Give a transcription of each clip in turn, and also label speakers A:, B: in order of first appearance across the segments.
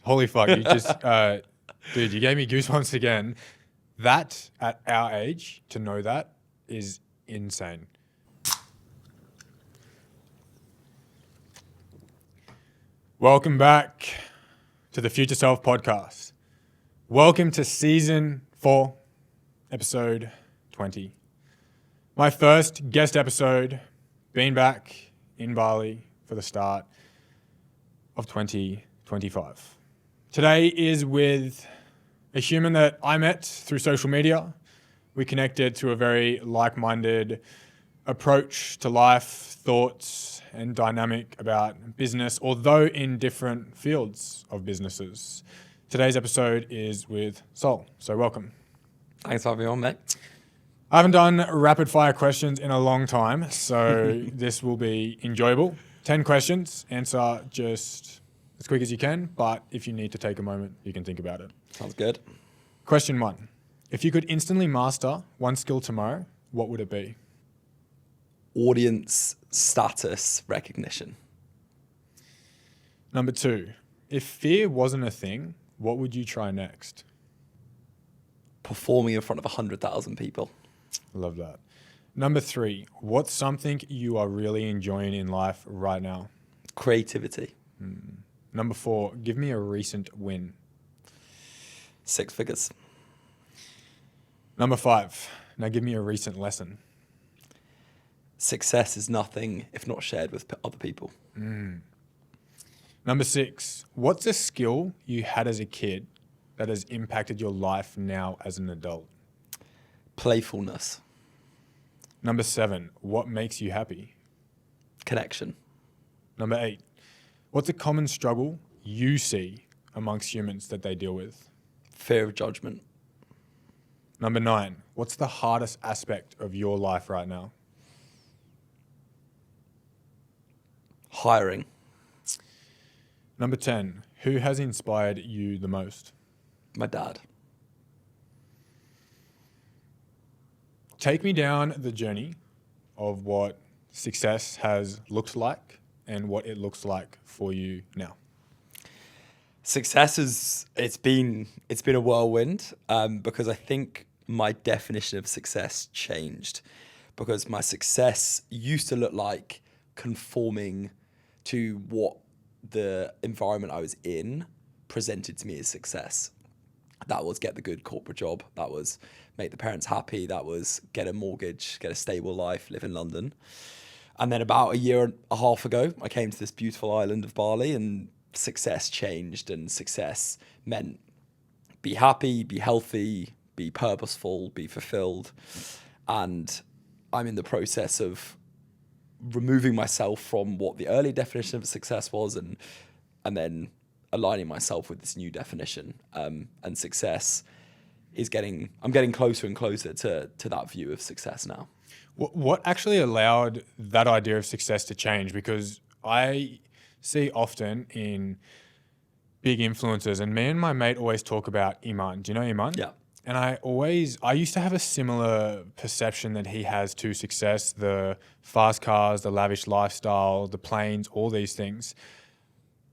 A: Holy fuck, you just, dude, you gave me goosebumps again. That, at our age, to know that is insane. Welcome back to the Future Self podcast. Welcome to season 4, episode 20. My first guest episode, been back in Bali for the start of 2025. Today is with a human that I met through social media. We connected to a very like-minded approach to life, thoughts, and dynamic about business, although in different fields of businesses. Today's episode is with Sol. So welcome.
B: Thanks for having me on, mate.
A: I haven't done rapid fire questions in a long time, so this will be enjoyable. 10 questions, answer just as quick as you can, but if you need to take a moment, you can think about it.
B: Sounds good.
A: Question 1. If you could instantly master one skill tomorrow, what would it be?
B: Audience status recognition.
A: Number 2. If fear wasn't a thing, what would you try next?
B: Performing in front of 100,000 people.
A: Love that. Number 3. What's something you are really enjoying in life right now?
B: Creativity.
A: Number 4. Give me a recent win.
B: 6 figures.
A: Number 5. Now give me a recent lesson.
B: Success is nothing if not shared with other people.
A: Number 6. What's a skill you had as a kid that has impacted your life now as an adult?
B: Playfulness.
A: Number 7. What makes you happy?
B: Connection.
A: Number 8. What's a common struggle you see amongst humans that they deal with?
B: Fear of judgment.
A: Number 9. What's the hardest aspect of your life right now?
B: Hiring.
A: Number 10. Who has inspired you the most?
B: My dad.
A: Take me down the journey of what success has looked like and what it looks like for you now.
B: Success is, it's been a whirlwind because I think my definition of success changed, because my success used to look like conforming to what the environment I was in presented to me as success. That was get the good corporate job. That was make the parents happy. That was get a mortgage, get a stable life, live in London. And then about a year and a half ago, I came to this beautiful island of Bali, and success changed, and success meant be happy, be healthy, be purposeful, be fulfilled. And I'm in the process of removing myself from what the early definition of success was and then aligning myself with this new definition. And success is I'm getting closer and closer to that view of success now.
A: What actually allowed that idea of success to change? Because I see often in big influencers, and me and my mate always talk about Iman. Do you know Iman?
B: Yeah.
A: And I used to have a similar perception that he has to success, the fast cars, the lavish lifestyle, the planes, all these things.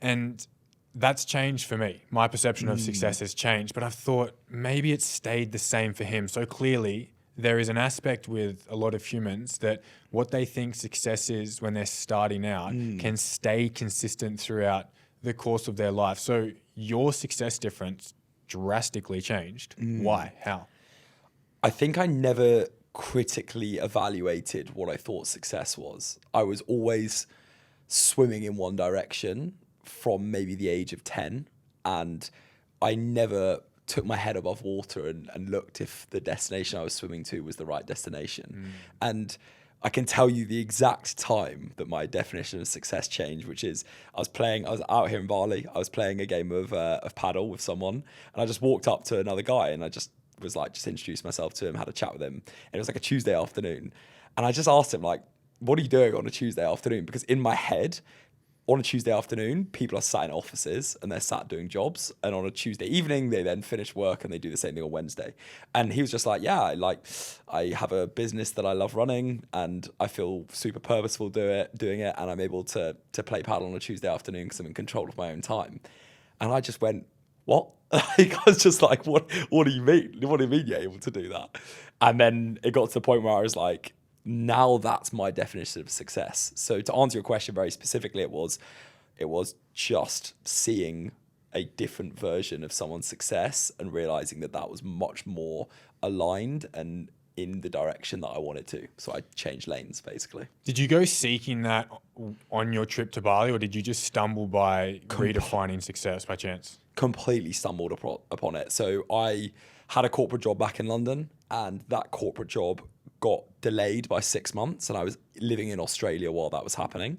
A: And that's changed for me. My perception of success has changed, but I've thought maybe it's stayed the same for him. So clearly there is an aspect with a lot of humans that what they think success is when they're starting out can stay consistent throughout the course of their life. So your success difference drastically changed. Why? How?
B: I think I never critically evaluated what I thought success was. I was always swimming in one direction from maybe the age of 10, and I never took my head above water and looked if the destination I was swimming to was the right destination. And I can tell you the exact time that my definition of success changed, which is I was out here in Bali. I was playing a game of paddle with someone, and I just walked up to another guy, and I just introduced myself to him, had a chat with him. And it was like a Tuesday afternoon. And I just asked him, like, what are you doing on a Tuesday afternoon? Because in my head, on a Tuesday afternoon, people are sat in offices and they're sat doing jobs. And on a Tuesday evening, they then finish work and they do the same thing on Wednesday. And he was just like, yeah, I have a business that I love running and I feel super purposeful doing it. And I'm able to play paddle on a Tuesday afternoon because I'm in control of my own time. And I just went, what? Like, I was just like, what do you mean? What do you mean you're able to do that? And then it got to the point where I was like, now that's my definition of success. So to answer your question very specifically, it was just seeing a different version of someone's success and realizing that that was much more aligned and in the direction that I wanted to. So I changed lanes, basically.
A: Did you go seeking that on your trip to Bali, or did you just stumble by redefining success by chance?
B: Completely stumbled upon it. So I had a corporate job back in London, and that corporate job got delayed by 6 months, and I was living in Australia while that was happening.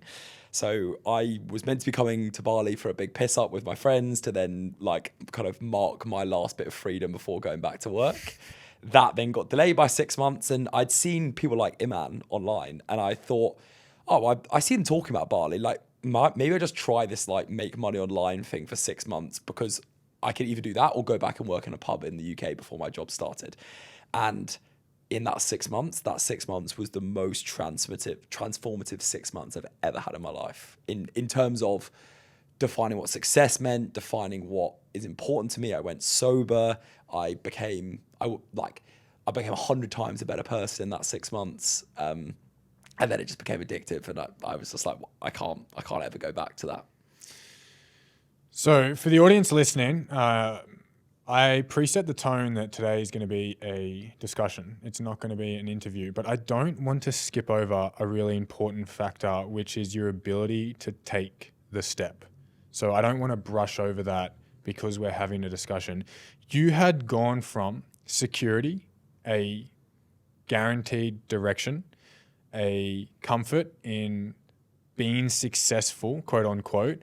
B: So I was meant to be coming to Bali for a big piss up with my friends to then like kind of mark my last bit of freedom before going back to work. That then got delayed by 6 months, and I'd seen people like Iman online, and I thought, oh, I see them talking about Bali. Like, maybe I just try this like make money online thing for 6 months, because I could either do that or go back and work in a pub in the UK before my job started. And in that 6 months, was the most transformative 6 months I've ever had in my life. In terms of defining what success meant, defining what is important to me. I went sober. I became 100 times a better person in that 6 months. And then it just became addictive, and I was just like, I can't ever go back to that.
A: So for the audience listening, I preset the tone that today is going to be a discussion. It's not going to be an interview, but I don't want to skip over a really important factor, which is your ability to take the step. So I don't want to brush over that because we're having a discussion. You had gone from security, a guaranteed direction, a comfort in being successful, quote unquote,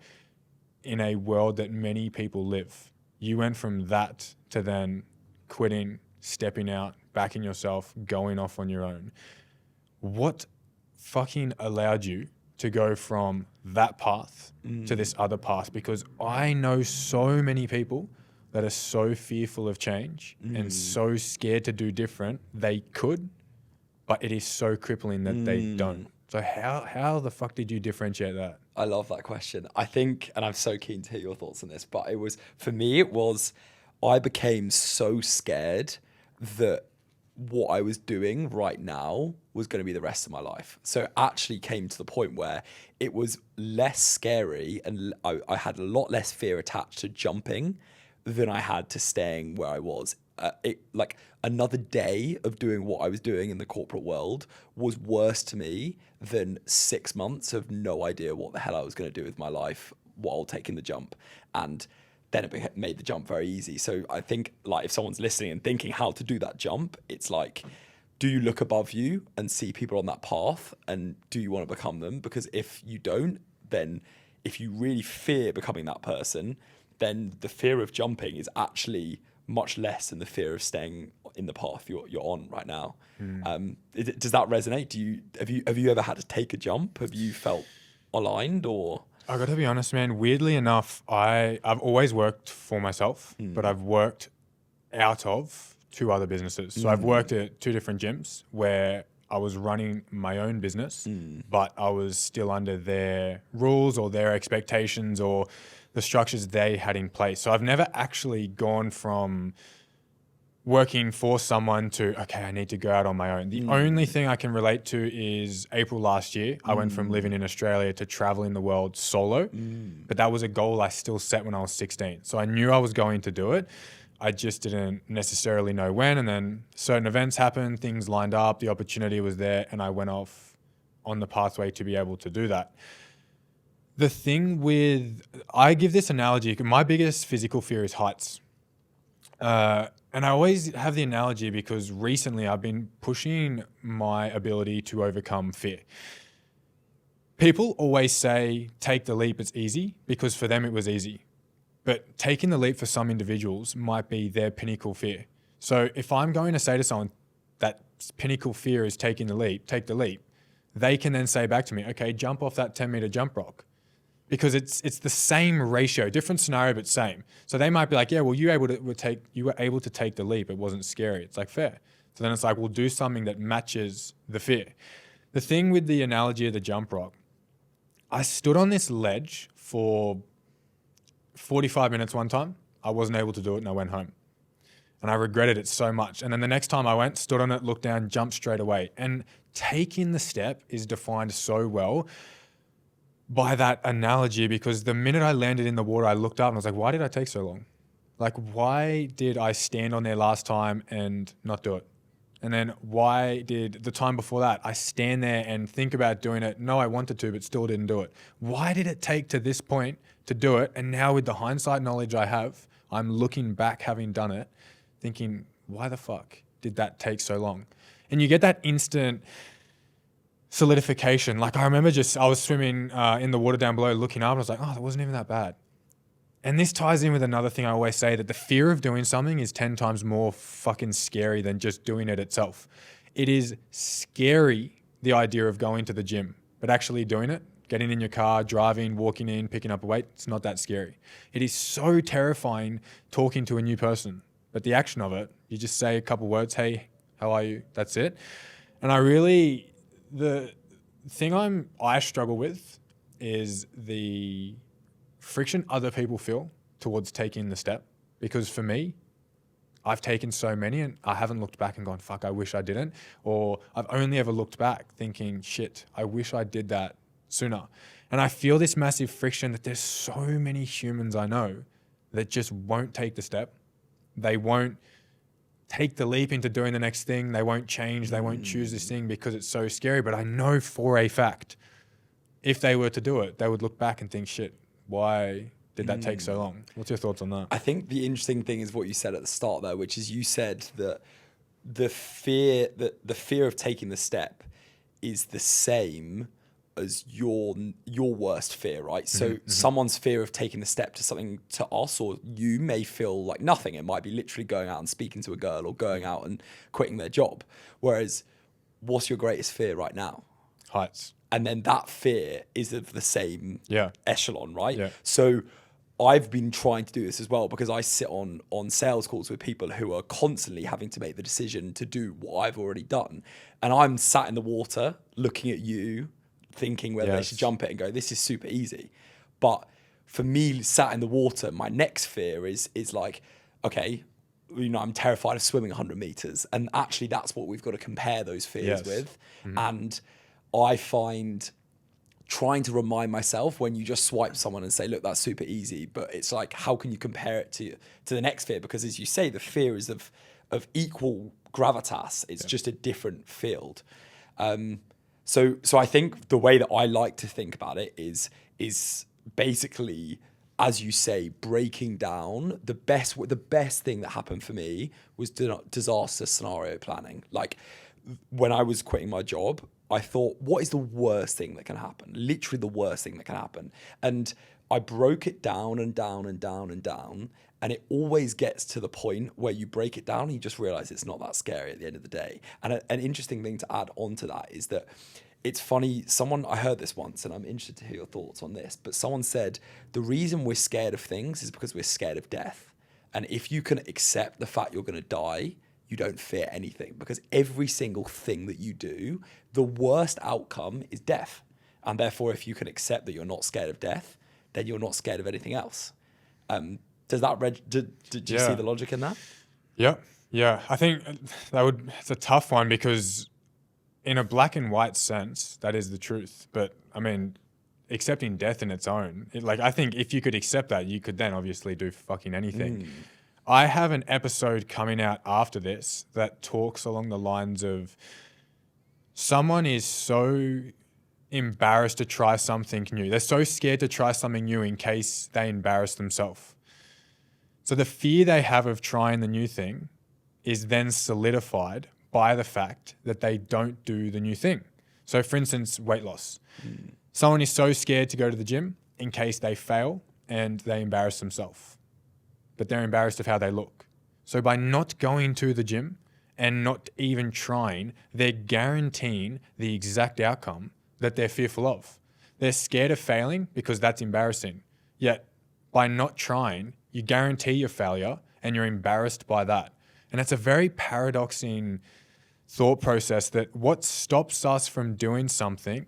A: in a world that many people live. You went from that to then quitting, stepping out, backing yourself, going off on your own. What fucking allowed you to go from that path to this other path? Because I know so many people that are so fearful of change and so scared to do different. They could, but it is so crippling that they don't. So how the fuck did you differentiate that?
B: I love that question. I think, and I'm so keen to hear your thoughts on this, but for me, I became so scared that what I was doing right now was going to be the rest of my life. So it actually came to the point where it was less scary, and I had a lot less fear attached to jumping than I had to staying where I was. Like another day of doing what I was doing in the corporate world was worse to me than 6 months of no idea what the hell I was going to do with my life while taking the jump. And then it made the jump very easy. So I think, like, if someone's listening and thinking how to do that jump, it's like, do you look above you and see people on that path, and do you want to become them? Because if you don't, then if you really fear becoming that person, then the fear of jumping is actually much less than the fear of staying in the path you're on right now. Does that resonate? Have you ever had to take a jump? Have you felt aligned, or?
A: I got to be honest, man. Weirdly enough, I've always worked for myself, but I've worked out of 2 other businesses. So I've worked at 2 different gyms where I was running my own business, but I was still under their rules or their expectations or the structures they had in place. So I've never actually gone from working for someone to, okay, I need to go out on my own. The only thing I can relate to is April last year. I went from living in Australia to traveling the world solo, but that was a goal I still set when I was 16. So I knew I was going to do it. I just didn't necessarily know when. And then certain events happened, things lined up, the opportunity was there, and I went off on the pathway to be able to do that. The thing I give this analogy, my biggest physical fear is heights. And I always have the analogy because recently I've been pushing my ability to overcome fear. People always say, take the leap, it's easy, because for them it was easy. But taking the leap for some individuals might be their pinnacle fear. So if I'm going to say to someone that pinnacle fear is taking the leap, take the leap, they can then say back to me, okay, jump off that 10-meter jump rock. Because it's the same ratio, different scenario, but same. So they might be like, yeah, well, you were able to take the leap. It wasn't scary. It's like, fair. So then it's like, we'll do something that matches the fear. The thing with the analogy of the jump rock, I stood on this ledge for 45 minutes one time. I wasn't able to do it and I went home. And I regretted it so much. And then the next time I went, stood on it, looked down, jumped straight away. And taking the step is defined so well by that analogy, because the minute I landed in the water, I looked up and I was like, why did I take so long? Like, why did I stand on there last time and not do it? And then why did the time before that I stand there and think about doing it? No, I wanted to, but still didn't do it. Why did it take to this point to do it? And now with the hindsight knowledge I have, I'm looking back having done it, thinking, why the fuck did that take so long? And you get that instant solidification. Like I remember I was swimming in the water down below looking up and I was like, oh, that wasn't even that bad. And this ties in with another thing I always say, that the fear of doing something is 10 times more fucking scary than just doing it itself. It is scary, the idea of going to the gym, but actually doing it, getting in your car, driving, walking in, picking up a weight, it's not that scary. It is so terrifying talking to a new person, but the action of it, you just say a couple words, hey, how are you? That's it. And the thing I struggle with is the friction other people feel towards taking the step. Because for me, I've taken so many and I haven't looked back and gone, fuck, I wish I didn't. Or I've only ever looked back thinking, shit, I wish I did that sooner. And I feel this massive friction that there's so many humans I know that just won't take the step. They won't take the leap into doing the next thing. They won't change. They won't choose this thing because it's so scary. But I know for a fact, if they were to do it, they would look back and think, shit, why did that take so long? What's your thoughts on that?
B: I think the interesting thing is what you said at the start there, which is you said that the fear of taking the step is the same as your worst fear, right? So someone's fear of taking the step to something to us or you may feel like nothing. It might be literally going out and speaking to a girl or going out and quitting their job. Whereas what's your greatest fear right now?
A: Heights.
B: And then that fear is of the same echelon, right?
A: Yeah.
B: So I've been trying to do this as well because I sit on sales calls with people who are constantly having to make the decision to do what I've already done. And I'm sat in the water looking at you, thinking whether they should jump it and go, this is super easy. But for me, sat in the water, my next fear is like, okay, I'm terrified of swimming 100 meters. And actually that's what we've got to compare those fears with. And I find trying to remind myself when you just swipe someone and say, look, that's super easy, but it's like, how can you compare it to the next fear? Because as you say, the fear is of equal gravitas. It's just a different field. So I think the way that I like to think about it is basically, as you say, breaking down the best thing that happened for me was disaster scenario planning. Like when I was quitting my job, I thought, what is the worst thing that can happen? Literally the worst thing that can happen. And I broke it down and down and down and down. And it always gets to the point where you break it down and you just realize it's not that scary at the end of the day. And an interesting thing to add on to that is that it's funny, I heard this once and I'm interested to hear your thoughts on this, but someone said, the reason we're scared of things is because we're scared of death. And if you can accept the fact you're going to die, you don't fear anything, because every single thing that you do, the worst outcome is death. And therefore, if you can accept that you're not scared of death, then you're not scared of anything else. Does that did you see the logic in that?
A: Yeah. I think it's a tough one because in a black and white sense, that is the truth. But I mean, accepting death in its own, I think if you could accept that, you could then obviously do fucking anything. I have an episode coming out after this that talks along the lines of someone is so embarrassed to try something new. They're so scared to try something new in case they embarrass themselves. So the fear they have of trying the new thing is then solidified by the fact that they don't do the new thing. So for instance, weight loss. Someone is so scared to go to the gym in case they fail and they embarrass themselves. But they're embarrassed of how they look. So by not going to the gym and not even trying, they're guaranteeing the exact outcome that they're fearful of. They're scared of failing because that's embarrassing. Yet by not trying, you guarantee your failure and you're embarrassed by that. And it's a very paradoxing thought process that what stops us from doing something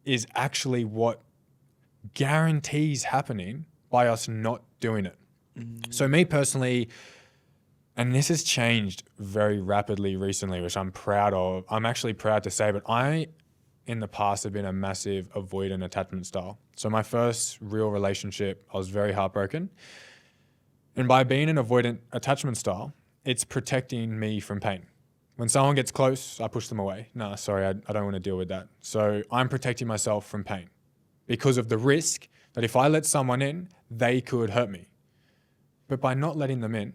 A: is actually what guarantees happening by us not doing it. So me personally, and this has changed very rapidly recently, which I'm proud of. I'm actually proud to say, but I, in the past, have been a massive avoidant attachment style. So my first real relationship, I was very heartbroken. And by being an avoidant attachment style, it's protecting me from pain. When someone gets close, I push them away. No, sorry, I don't want to deal with that. So I'm protecting myself from pain because of the risk that if I let someone in, they could hurt me. But by not letting them in,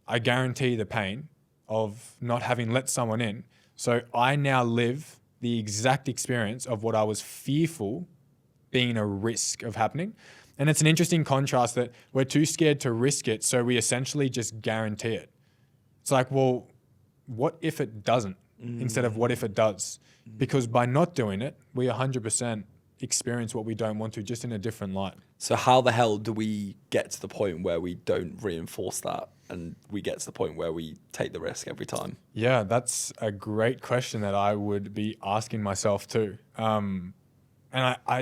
A: I guarantee the pain of not having let someone in. So I now live the exact experience of what I was fearful being a risk of happening. And it's an interesting contrast that we're too scared to risk it, so we essentially just guarantee it. It's like, well, what if it doesn't instead of what if it does? Because by not doing it, we 100% experience what we don't want to, just in a different light.
B: So how the hell do we get to the point where we don't reinforce that and we get to the point where we take the risk every time?
A: Yeah, that's a great question that I would be asking myself too. And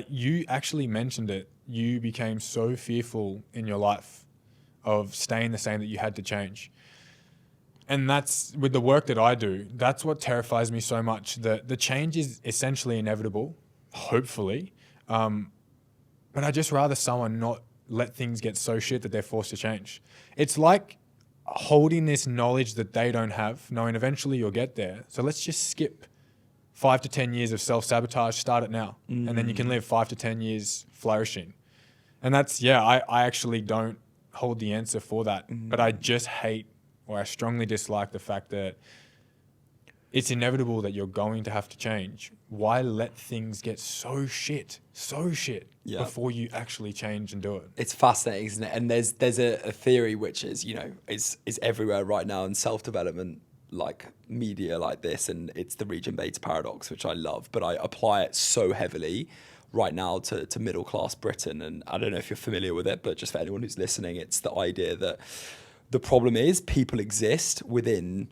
A: you actually mentioned it. You became so fearful in your life of staying the same that you had to change. And that's with the work that I do, that's what terrifies me so much. The change is essentially inevitable, hopefully. But I'd just rather someone not let things get so shit that they're forced to change. It's like holding this knowledge that they don't have, knowing eventually you'll get there. So let's just skip 5 to 10 years of self-sabotage, start it now. And then you can live 5 to 10 years flourishing. And that's, I actually don't hold the answer for that. But I just hate, or I strongly dislike the fact that it's inevitable that you're going to have to change. Why let things get so shit before you actually change and do it?
B: It's fascinating, isn't it? And there's a theory which is, is everywhere right now in self-development, like media like this, and it's the region beta paradox, which I love, but I apply it so heavily right now to middle class Britain. And I don't know if you're familiar with it, but just for anyone who's listening, it's the idea that the problem is people exist within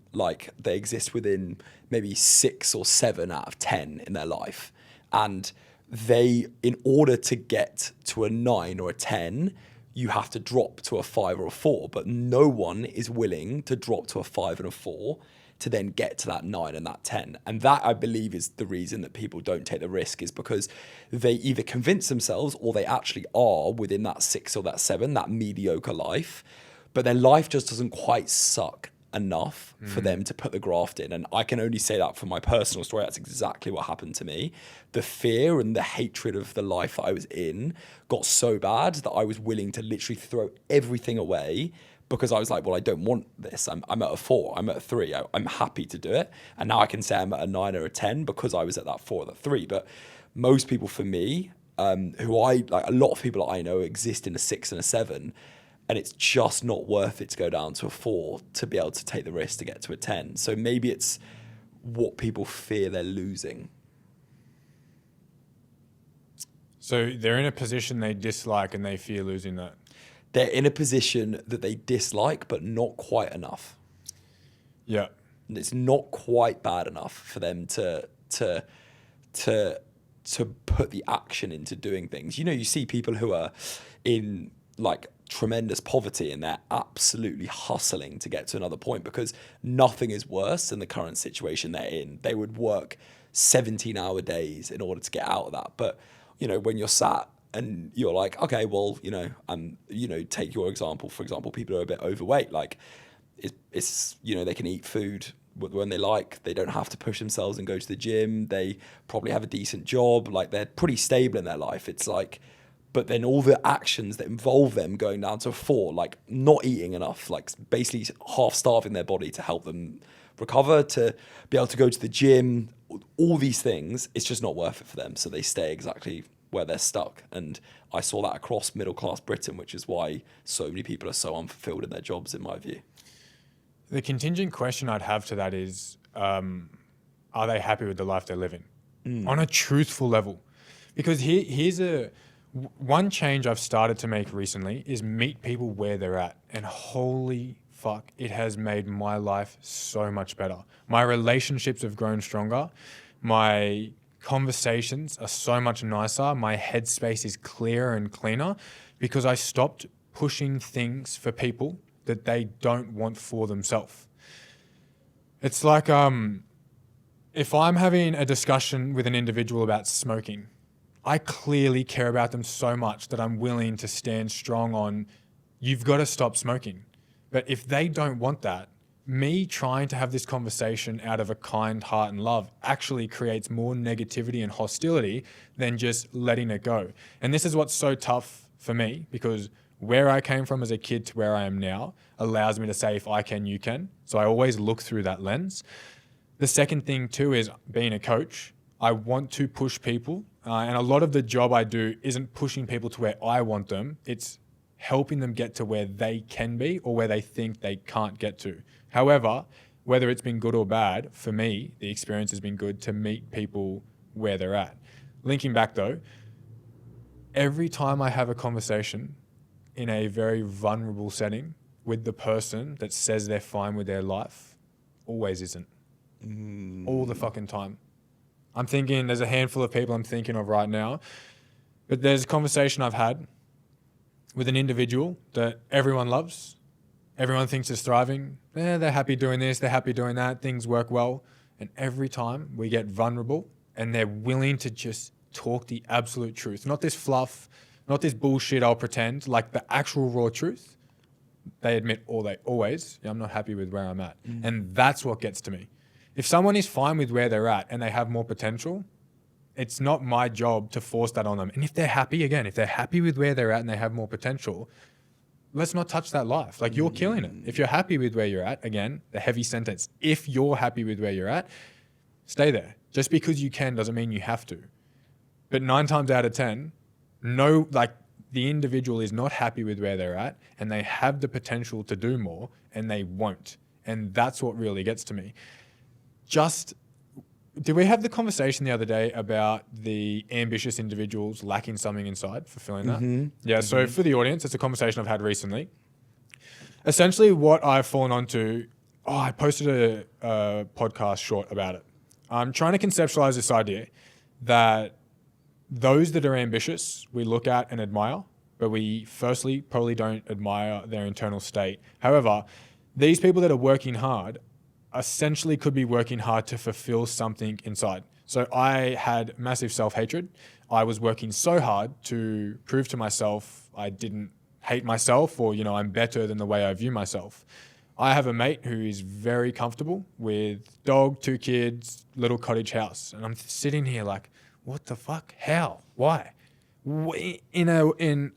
B: maybe 6 or 7 out of 10 in their life. And they, in order to get to a 9 or a 10, you have to drop to a 5 or a 4. But no one is willing to drop to a 5 and a 4 to then get to that 9 and that 10. And that, I believe, is the reason that people don't take the risk, is because they either convince themselves or they actually are within that 6 or that 7, that mediocre life. But their life just doesn't quite suck enough for them to put the graft in. And I can only say that from my personal story. That's exactly what happened to me. The fear and the hatred of the life that I was in got so bad that I was willing to literally throw everything away, because I was like, well, I don't want this. I'm at a 4, I'm at a 3. I'm happy to do it. And now I can say I'm at a 9 or a 10 because I was at that 4 or that 3. But most people, for me, a lot of people that I know exist in a 6 and a 7. And it's just not worth it to go down to a 4 to be able to take the risk to get to a 10. So maybe it's what people fear they're losing.
A: So they're in a position they dislike and they fear losing that.
B: They're in a position that they dislike, but not quite enough.
A: Yeah.
B: And it's not quite bad enough for them to put the action into doing things. You see people who are in like tremendous poverty and they're absolutely hustling to get to another point because nothing is worse than the current situation they're in. They would work 17-hour days in order to get out of that. But, when you're sat and you're like, okay, well, take your example. For example, people who are a bit overweight, like it's they can eat food when they like. They don't have to push themselves and go to the gym. They probably have a decent job. Like, they're pretty stable in their life. It's like, but then all the actions that involve them going down to a 4, like not eating enough, like basically half starving their body to help them recover, to be able to go to the gym, all these things, it's just not worth it for them. So they stay exactly where they're stuck. And I saw that across middle class Britain, which is why so many people are so unfulfilled in their jobs, in my view.
A: The contingent question I'd have to that is, are they happy with the life they're living? On a truthful level? Because here's one change I've started to make recently is meet people where they're at. And holy fuck, it has made my life so much better. My relationships have grown stronger. My conversations are so much nicer. My headspace is clearer and cleaner because I stopped pushing things for people that they don't want for themselves. It's like if I'm having a discussion with an individual about smoking, I clearly care about them so much that I'm willing to stand strong on, you've got to stop smoking. But if they don't want that, me trying to have this conversation out of a kind heart and love actually creates more negativity and hostility than just letting it go. And this is what's so tough for me, because where I came from as a kid to where I am now allows me to say, if I can, you can. So I always look through that lens. The second thing too is being a coach. I want to push people. And a lot of the job I do isn't pushing people to where I want them. It's helping them get to where they can be or where they think they can't get to. However, whether it's been good or bad, for me, the experience has been good to meet people where they're at. Linking back though, every time I have a conversation in a very vulnerable setting with the person that says they're fine with their life, always isn't. All the fucking time. I'm thinking, there's a handful of people I'm thinking of right now, but there's a conversation I've had with an individual that everyone loves. Everyone thinks is thriving. They're happy doing this, they're happy doing that, things work well. And every time we get vulnerable and they're willing to just talk the absolute truth, not this fluff, not this bullshit I'll pretend, like the actual raw truth, they admit always, I'm not happy with where I'm at. And that's what gets to me. If someone is fine with where they're at and they have more potential, it's not my job to force that on them. And if they're happy, again, if they're happy with where they're at and they have more potential, let's not touch that life. Like, you're killing it. If you're happy with where you're at, again, the heavy sentence, if you're happy with where you're at, stay there. Just because you can doesn't mean you have to. But 9 times out of 10, the individual is not happy with where they're at and they have the potential to do more and they won't. And that's what really gets to me. Did we have the conversation the other day about the ambitious individuals lacking something inside, fulfilling that? Yeah, so for the audience, it's a conversation I've had recently. Essentially what I've fallen onto, I posted a podcast short about it. I'm trying to conceptualize this idea that those that are ambitious, we look at and admire, but we firstly probably don't admire their internal state. However, these people that are working hard essentially could be working hard to fulfill something inside. So I had massive self-hatred. I was working so hard to prove to myself I didn't hate myself, or, I'm better than the way I view myself. I have a mate who is very comfortable with dog, 2 kids, little cottage house. And I'm sitting here like, what the fuck? How? Why? In an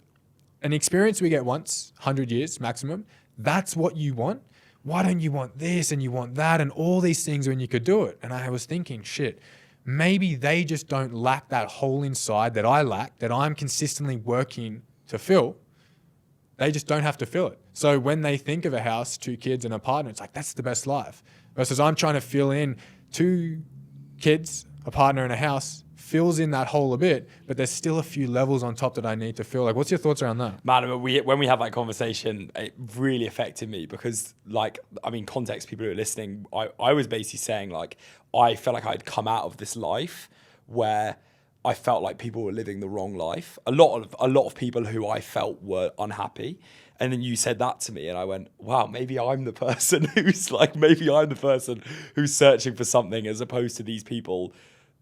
A: experience we get once, 100 years maximum, that's what you want? Why don't you want this and you want that and all these things when you could do it? And I was thinking, shit, maybe they just don't lack that hole inside that I lack, that I'm consistently working to fill. They just don't have to fill it. So when they think of a house, 2 kids and a partner, it's like, that's the best life. Versus I'm trying to fill in 2 kids, a partner and a house, fills in that hole a bit, but there's still a few levels on top that I need to fill. Like, what's your thoughts around that?
B: Man, when we had that conversation, it really affected me because, context, people who are listening, I was basically saying, I felt like I'd come out of this life where I felt like people were living the wrong life. A lot of people who I felt were unhappy. And then you said that to me and I went, wow, maybe I'm the person who's searching for something as opposed to these people,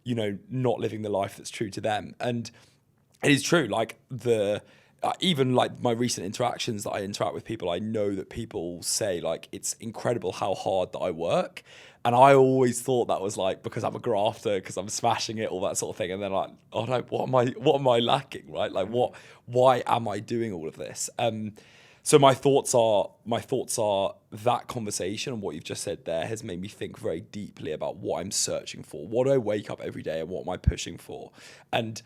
B: not living the life that's true to them. And it is true, even my recent interactions that I interact with people, I know that people say it's incredible how hard that I work. And I always thought that was because I'm a grafter, because I'm smashing it, all that sort of thing. And then oh no, what am I lacking, right? Why am I doing all of this? So my thoughts are that conversation and what you've just said there has made me think very deeply about what I'm searching for. What do I wake up every day and what am I pushing for? And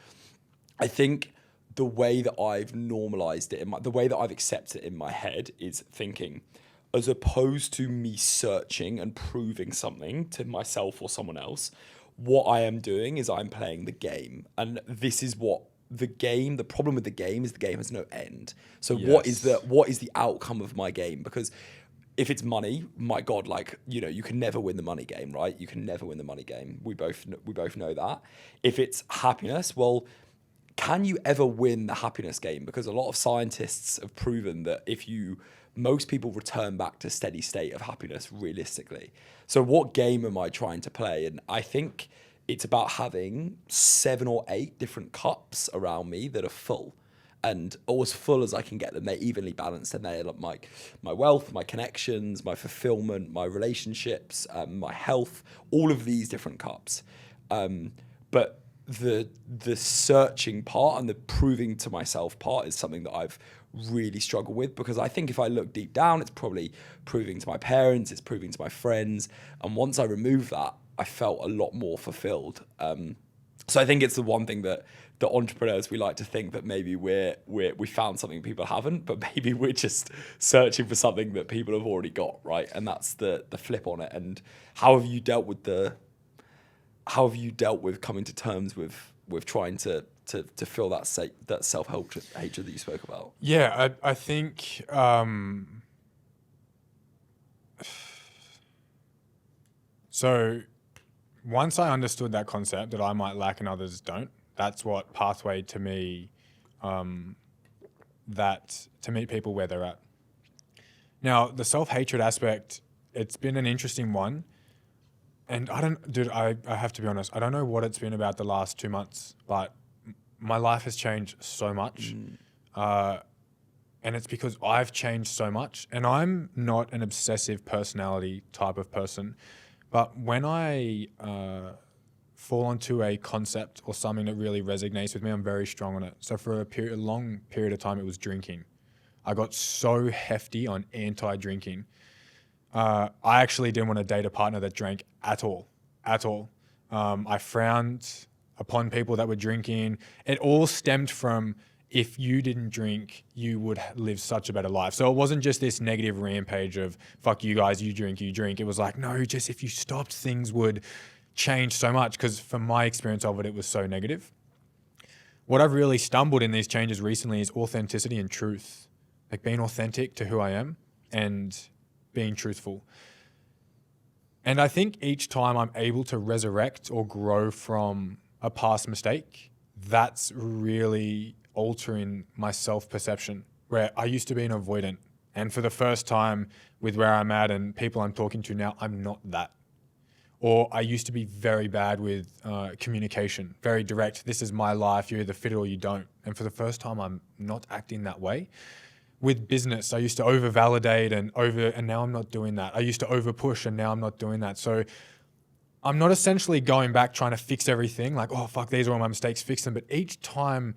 B: I think the way that I've normalized it, the way that I've accepted it in my head is thinking, as opposed to me searching and proving something to myself or someone else, what I am doing is I'm playing the game. And this is what the problem with the game is, the game has no end. So yes. What is the outcome of my game? Because if it's money, my God, like, you know, you can never win the money game, right? You can never win the money game. We both know that. If it's happiness, well, can you ever win the happiness game? Because a lot of scientists have proven that most people return back to steady state of happiness realistically. So what game am I trying to play? And I think it's about having 7 or 8 different cups around me that are full, and or as full as I can get them. They're evenly balanced, and they're like my wealth, my connections, my fulfillment, my relationships, my health, all of these different cups. But the searching part and the proving to myself part is something that I've really struggled with, because I think if I look deep down, it's probably proving to my parents, it's proving to my friends. And once I removed that, I felt a lot more fulfilled. So I think it's the one thing that the entrepreneurs, we like to think that maybe we found something people haven't, but maybe we're just searching for something that people have already got, right? And that's the flip on it. And how have you dealt with coming to terms with trying to feel that self-hatred that you spoke about?
A: Yeah, I think so once I understood that concept that I might lack and others don't, that's what pathway to me, that to meet people where they're at. Now, the self-hatred aspect, it's been an interesting one. And I have to be honest, I don't know what it's been about the last 2 months, but my life has changed so much. And it's because I've changed so much. And I'm not an obsessive personality type of person. But when I fall onto a concept or something that really resonates with me, I'm very strong on it. So for a long period of time, it was drinking. I got so hefty on anti-drinking. I actually didn't want to date a partner that drank at all. I frowned upon people that were drinking. It all stemmed from, if you didn't drink, you would live such a better life. So it wasn't just this negative rampage of, fuck you guys, you drink. It was like, no, just if you stopped, things would change so much. Because from my experience of it, it was so negative. What I've really stumbled in these changes recently is authenticity and truth. Like being authentic to who I am and being truthful. And I think each time I'm able to resurrect or grow from a past mistake, that's really altering my self-perception, where I used to be an avoidant. And for the first time with where I'm at and people I'm talking to now, I'm not that. Or I used to be very bad with communication, very direct. This is my life. You either fit it or you don't. And for the first time, I'm not acting that way. With business, I used to over-validate and now I'm not doing that. I used to over-push and now I'm not doing that. So I'm not essentially going back trying to fix everything, like, oh, fuck, these are all my mistakes, fix them. But each time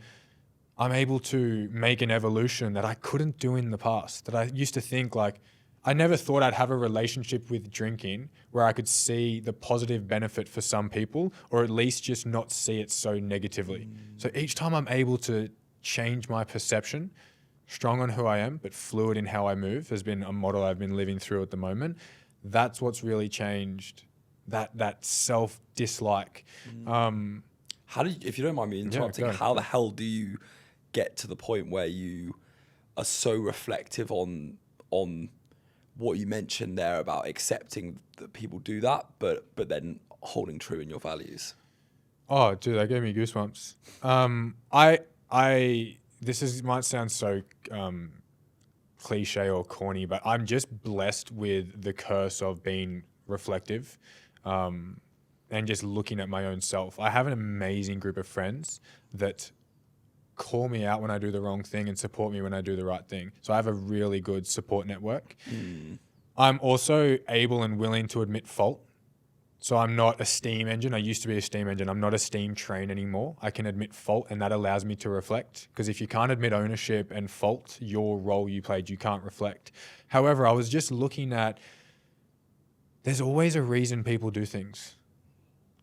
A: I'm able to make an evolution that I couldn't do in the past, that I used to think like, I never thought I'd have a relationship with drinking where I could see the positive benefit for some people, or at least just not see it so negatively. So each time I'm able to change my perception, strong on who I am, but fluid in how I move, has been a model I've been living through at the moment. That's what's really changed that self-dislike.
B: How do you, if you don't mind me interrupting, how the hell do you get to the point where you are so reflective on what you mentioned there about accepting that people do that, but then holding true in your values?
A: Oh, dude, that gave me goosebumps. Might sound so cliche or corny, but I'm just blessed with the curse of being reflective and just looking at my own self. I have an amazing group of friends that call me out when I do the wrong thing and support me when I do the right thing. So I have a really good support network. I'm also able and willing to admit fault. So I'm not a steam engine. I used to be a steam engine. I'm not a steam train anymore. I can admit fault, and that allows me to reflect. Because if you can't admit ownership and fault, your role you played, you can't reflect. However, I was just looking at, there's always a reason people do things.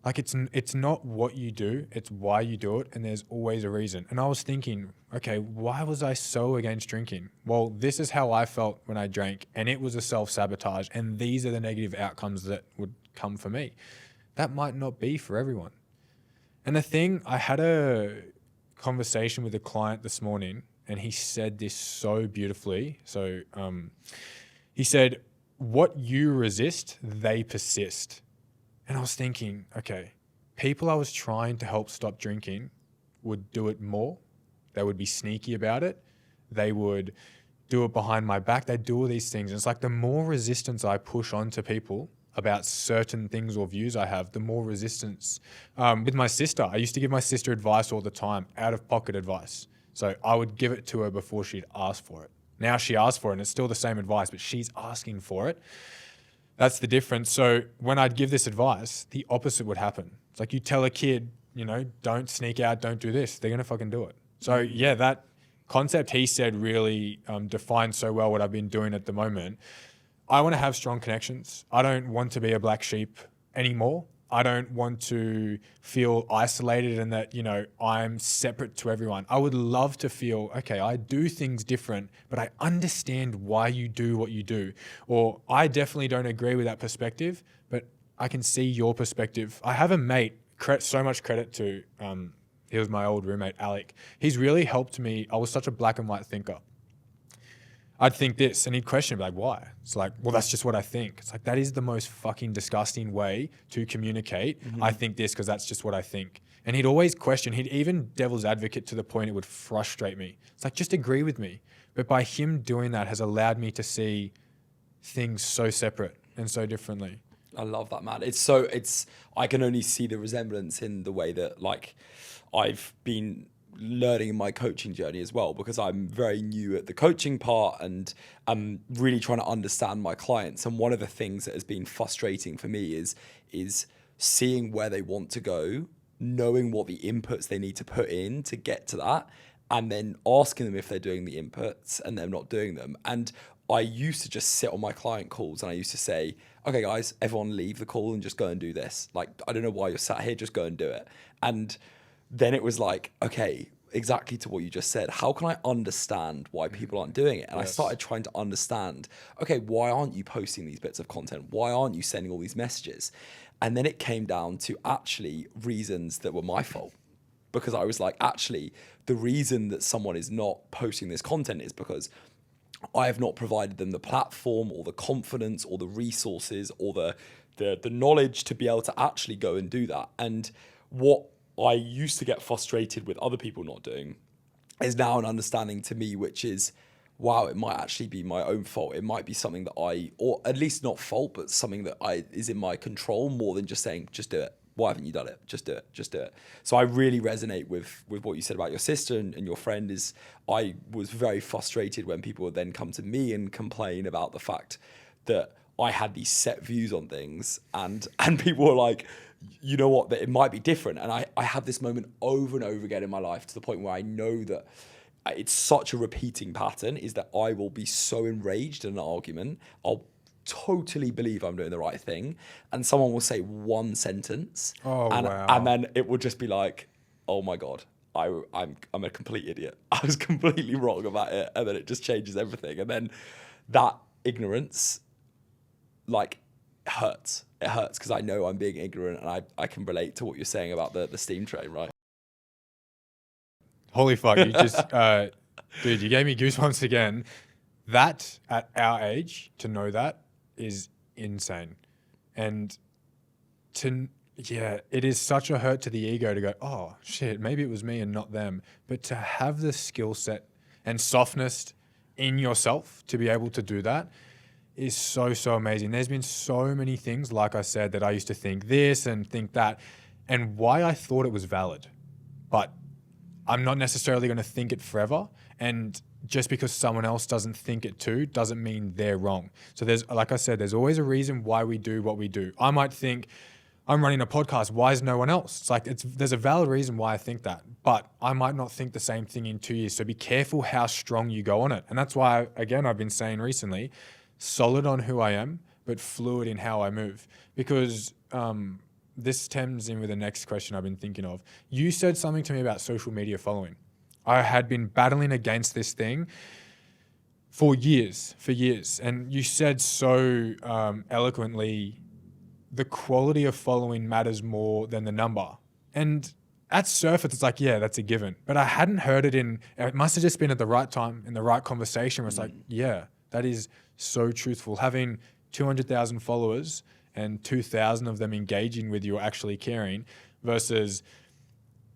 A: Like it's not what you do, it's why you do it, and there's always a reason. And I was thinking, okay, why was I so against drinking? Well, this is how I felt when I drank, and it was a self-sabotage, and these are the negative outcomes that would come for me. That might not be for everyone. And I had a conversation with a client this morning, and he said this so beautifully. So he said, what you resist, they persist. And I was thinking, okay, people I was trying to help stop drinking would do it more. They would be sneaky about it. They would do it behind my back. They'd do all these things. And it's like the more resistance I push onto people about certain things or views I have, the more resistance. With my sister, I used to give my sister advice all the time, out-of-pocket advice. So I would give it to her before she'd ask for it. Now she asks for it and it's still the same advice, but she's asking for it. That's the difference. So when I'd give this advice, the opposite would happen. It's like you tell a kid, you know, don't sneak out, don't do this. They're going to fucking do it. So yeah, that concept he said really defined so well what I've been doing at the moment. I want to have strong connections. I don't want to be a black sheep anymore. I don't want to feel isolated and that, you know, I'm separate to everyone. I would love to feel, okay, I do things different, but I understand why you do what you do. Or I definitely don't agree with that perspective, but I can see your perspective. I have a mate, so much credit to, he was my old roommate, Alec. He's really helped me. I was such a black and white thinker. I'd think this and he'd question me like, why? It's like, well, that's just what I think. It's like, that is the most fucking disgusting way to communicate. I think this because that's just what I think. And he'd always question, he'd even devil's advocate to the point it would frustrate me. It's like, just agree with me. But by him doing that has allowed me to see things so separate and so differently.
B: I love that, man. I can only see the resemblance in the way that like I've been learning in my coaching journey as well, because I'm very new at the coaching part and I'm really trying to understand my clients. And one of the things that has been frustrating for me is seeing where they want to go, knowing what the inputs they need to put in to get to that, and then asking them if they're doing the inputs and they're not doing them. And I used to just sit on my client calls and I used to say, okay, guys, everyone leave the call and just go and do this. Like, I don't know why you're sat here, just go and do it. And then it was like, okay, exactly to what you just said. How can I understand why people aren't doing it? And I started trying to understand, okay, why aren't you posting these bits of content? Why aren't you sending all these messages? And then it came down to actually reasons that were my fault. Because I was like, actually, the reason that someone is not posting this content is because I have not provided them the platform or the confidence or the resources or the knowledge to be able to actually go and do that. And what I used to get frustrated with other people not doing is now an understanding to me, which is, wow, it might actually be my own fault. It might be something that or at least not fault, but something that is in my control more than just saying, just do it. Why haven't you done it? Just do it. Just do it. So I really resonate with what you said about your sister and your friend. I was very frustrated when people would then come to me and complain about the fact that I had these set views on things and people were like, you know what, that it might be different. And I have this moment over and over again in my life to the point where I know that it's such a repeating pattern, is that I will be so enraged in an argument. I'll totally believe I'm doing the right thing. And someone will say one sentence.
A: Oh, wow.
B: And then it will just be like, oh my God, I'm a complete idiot. I was completely wrong about it. And then it just changes everything. And then that ignorance, like, hurts. It hurts because I know I'm being ignorant and I can relate to what you're saying about the steam train, right?
A: Holy fuck, you just, dude, you gave me goosebumps again. That, at our age, to know that is insane. And it is such a hurt to the ego to go, oh shit, maybe it was me and not them. But to have the skill set and softness in yourself to be able to do that is so amazing. There's been so many things, like I said, that I used to think this and think that, and why I thought it was valid. But I'm not necessarily going to think it forever. And just because someone else doesn't think it too, doesn't mean they're wrong. So there's, like I said, there's always a reason why we do what we do. I might think, I'm running a podcast, why is no one else? It's like, there's a valid reason why I think that, but I might not think the same thing in 2 years. So be careful how strong you go on it. And that's why, again, I've been saying recently, solid on who I am, but fluid in how I move. Because this stems in with the next question I've been thinking of. You said something to me about social media following. I had been battling against this thing for years. And you said so eloquently, the quality of following matters more than the number. And at surface, it's like, yeah, that's a given. But I hadn't heard it must have just been at the right time, in the right conversation where it's like, yeah, that is so truthful. Having 200,000 followers and 2,000 of them engaging with you or actually caring versus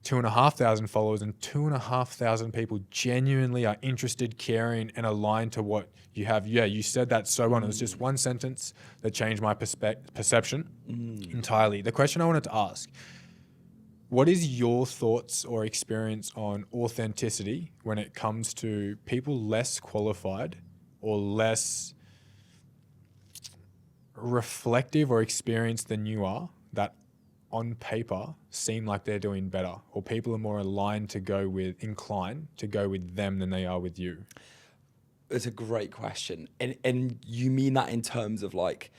A: 2,500 followers and 2,500 people genuinely are interested, caring, and aligned to what you have. Yeah, you said that so well. It was just one sentence that changed my perception entirely. The question I wanted to ask, what is your thoughts or experience on authenticity when it comes to people less qualified or less reflective or experienced than you are that on paper seem like they're doing better, or people are more inclined to go with them than they are with you?
B: It's a great question. And you mean that in terms of like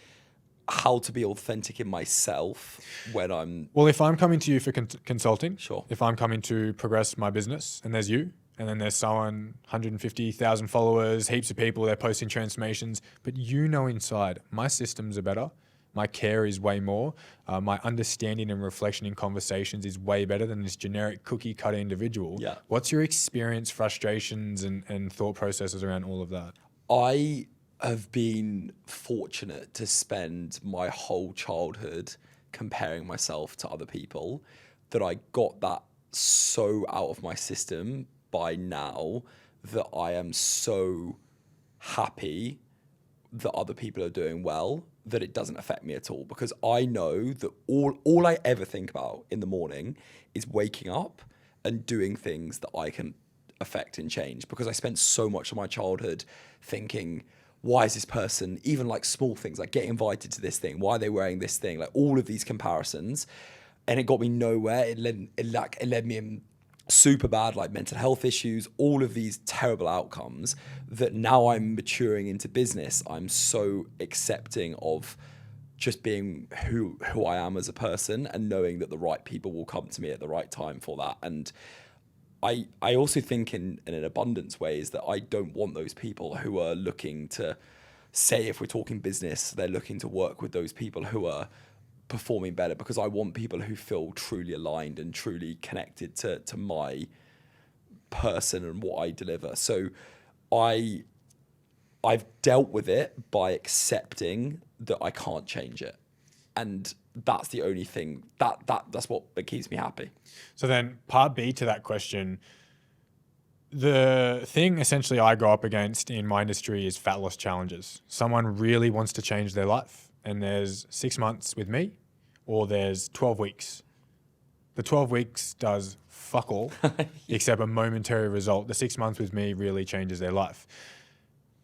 B: how to be authentic in myself when I'm...
A: Well, if I'm coming to you for consulting,
B: Sure.
A: If I'm coming to progress my business and there's you, and then there's someone, 150,000 followers, heaps of people, they're posting transformations, but you know inside, my systems are better, my care is way more, my understanding and reflection in conversations is way better than this generic cookie cutter individual.
B: Yeah.
A: What's your experience, frustrations, and thought processes around all of that?
B: I have been fortunate to spend my whole childhood comparing myself to other people that I got that so out of my system by now that I am so happy that other people are doing well that it doesn't affect me at all, because I know that all I ever think about in the morning is waking up and doing things that I can affect and change, because I spent so much of my childhood thinking, why is this person, even like small things like getting invited to this thing, why are they wearing this thing, like all of these comparisons, and it got me nowhere. It led me in super bad like mental health issues, all of these terrible outcomes that now I'm maturing into business. I'm so accepting of just being who I am as a person and knowing that the right people will come to me at the right time for that. And I also think in an abundance way is that I don't want those people who are looking to, say if we're talking business, they're looking to work with those people who are performing better, because I want people who feel truly aligned and truly connected to my person and what I deliver. So I've dealt with it by accepting that I can't change it. And that's the only thing that's what keeps me happy.
A: So then part B to that question, the thing essentially I go up against in my industry is fat loss challenges. Someone really wants to change their life, and there's 6 months with me, or there's 12 weeks. The 12 weeks does fuck all except a momentary result. The 6 months with me really changes their life.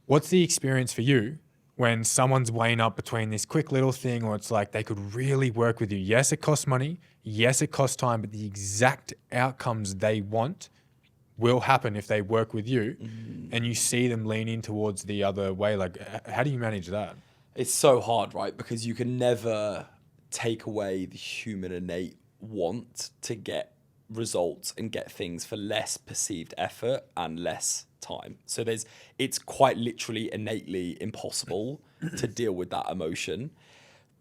A: What's the experience for you when someone's weighing up between this quick little thing, or it's like they could really work with you? Yes, it costs money. Yes, it costs time, but the exact outcomes they want will happen if they work with you, and you see them leaning towards the other way. Like, how do you manage that?
B: It's so hard, right? Because you can never take away the human innate want to get results and get things for less perceived effort and less time. So it's quite literally innately impossible to deal with that emotion.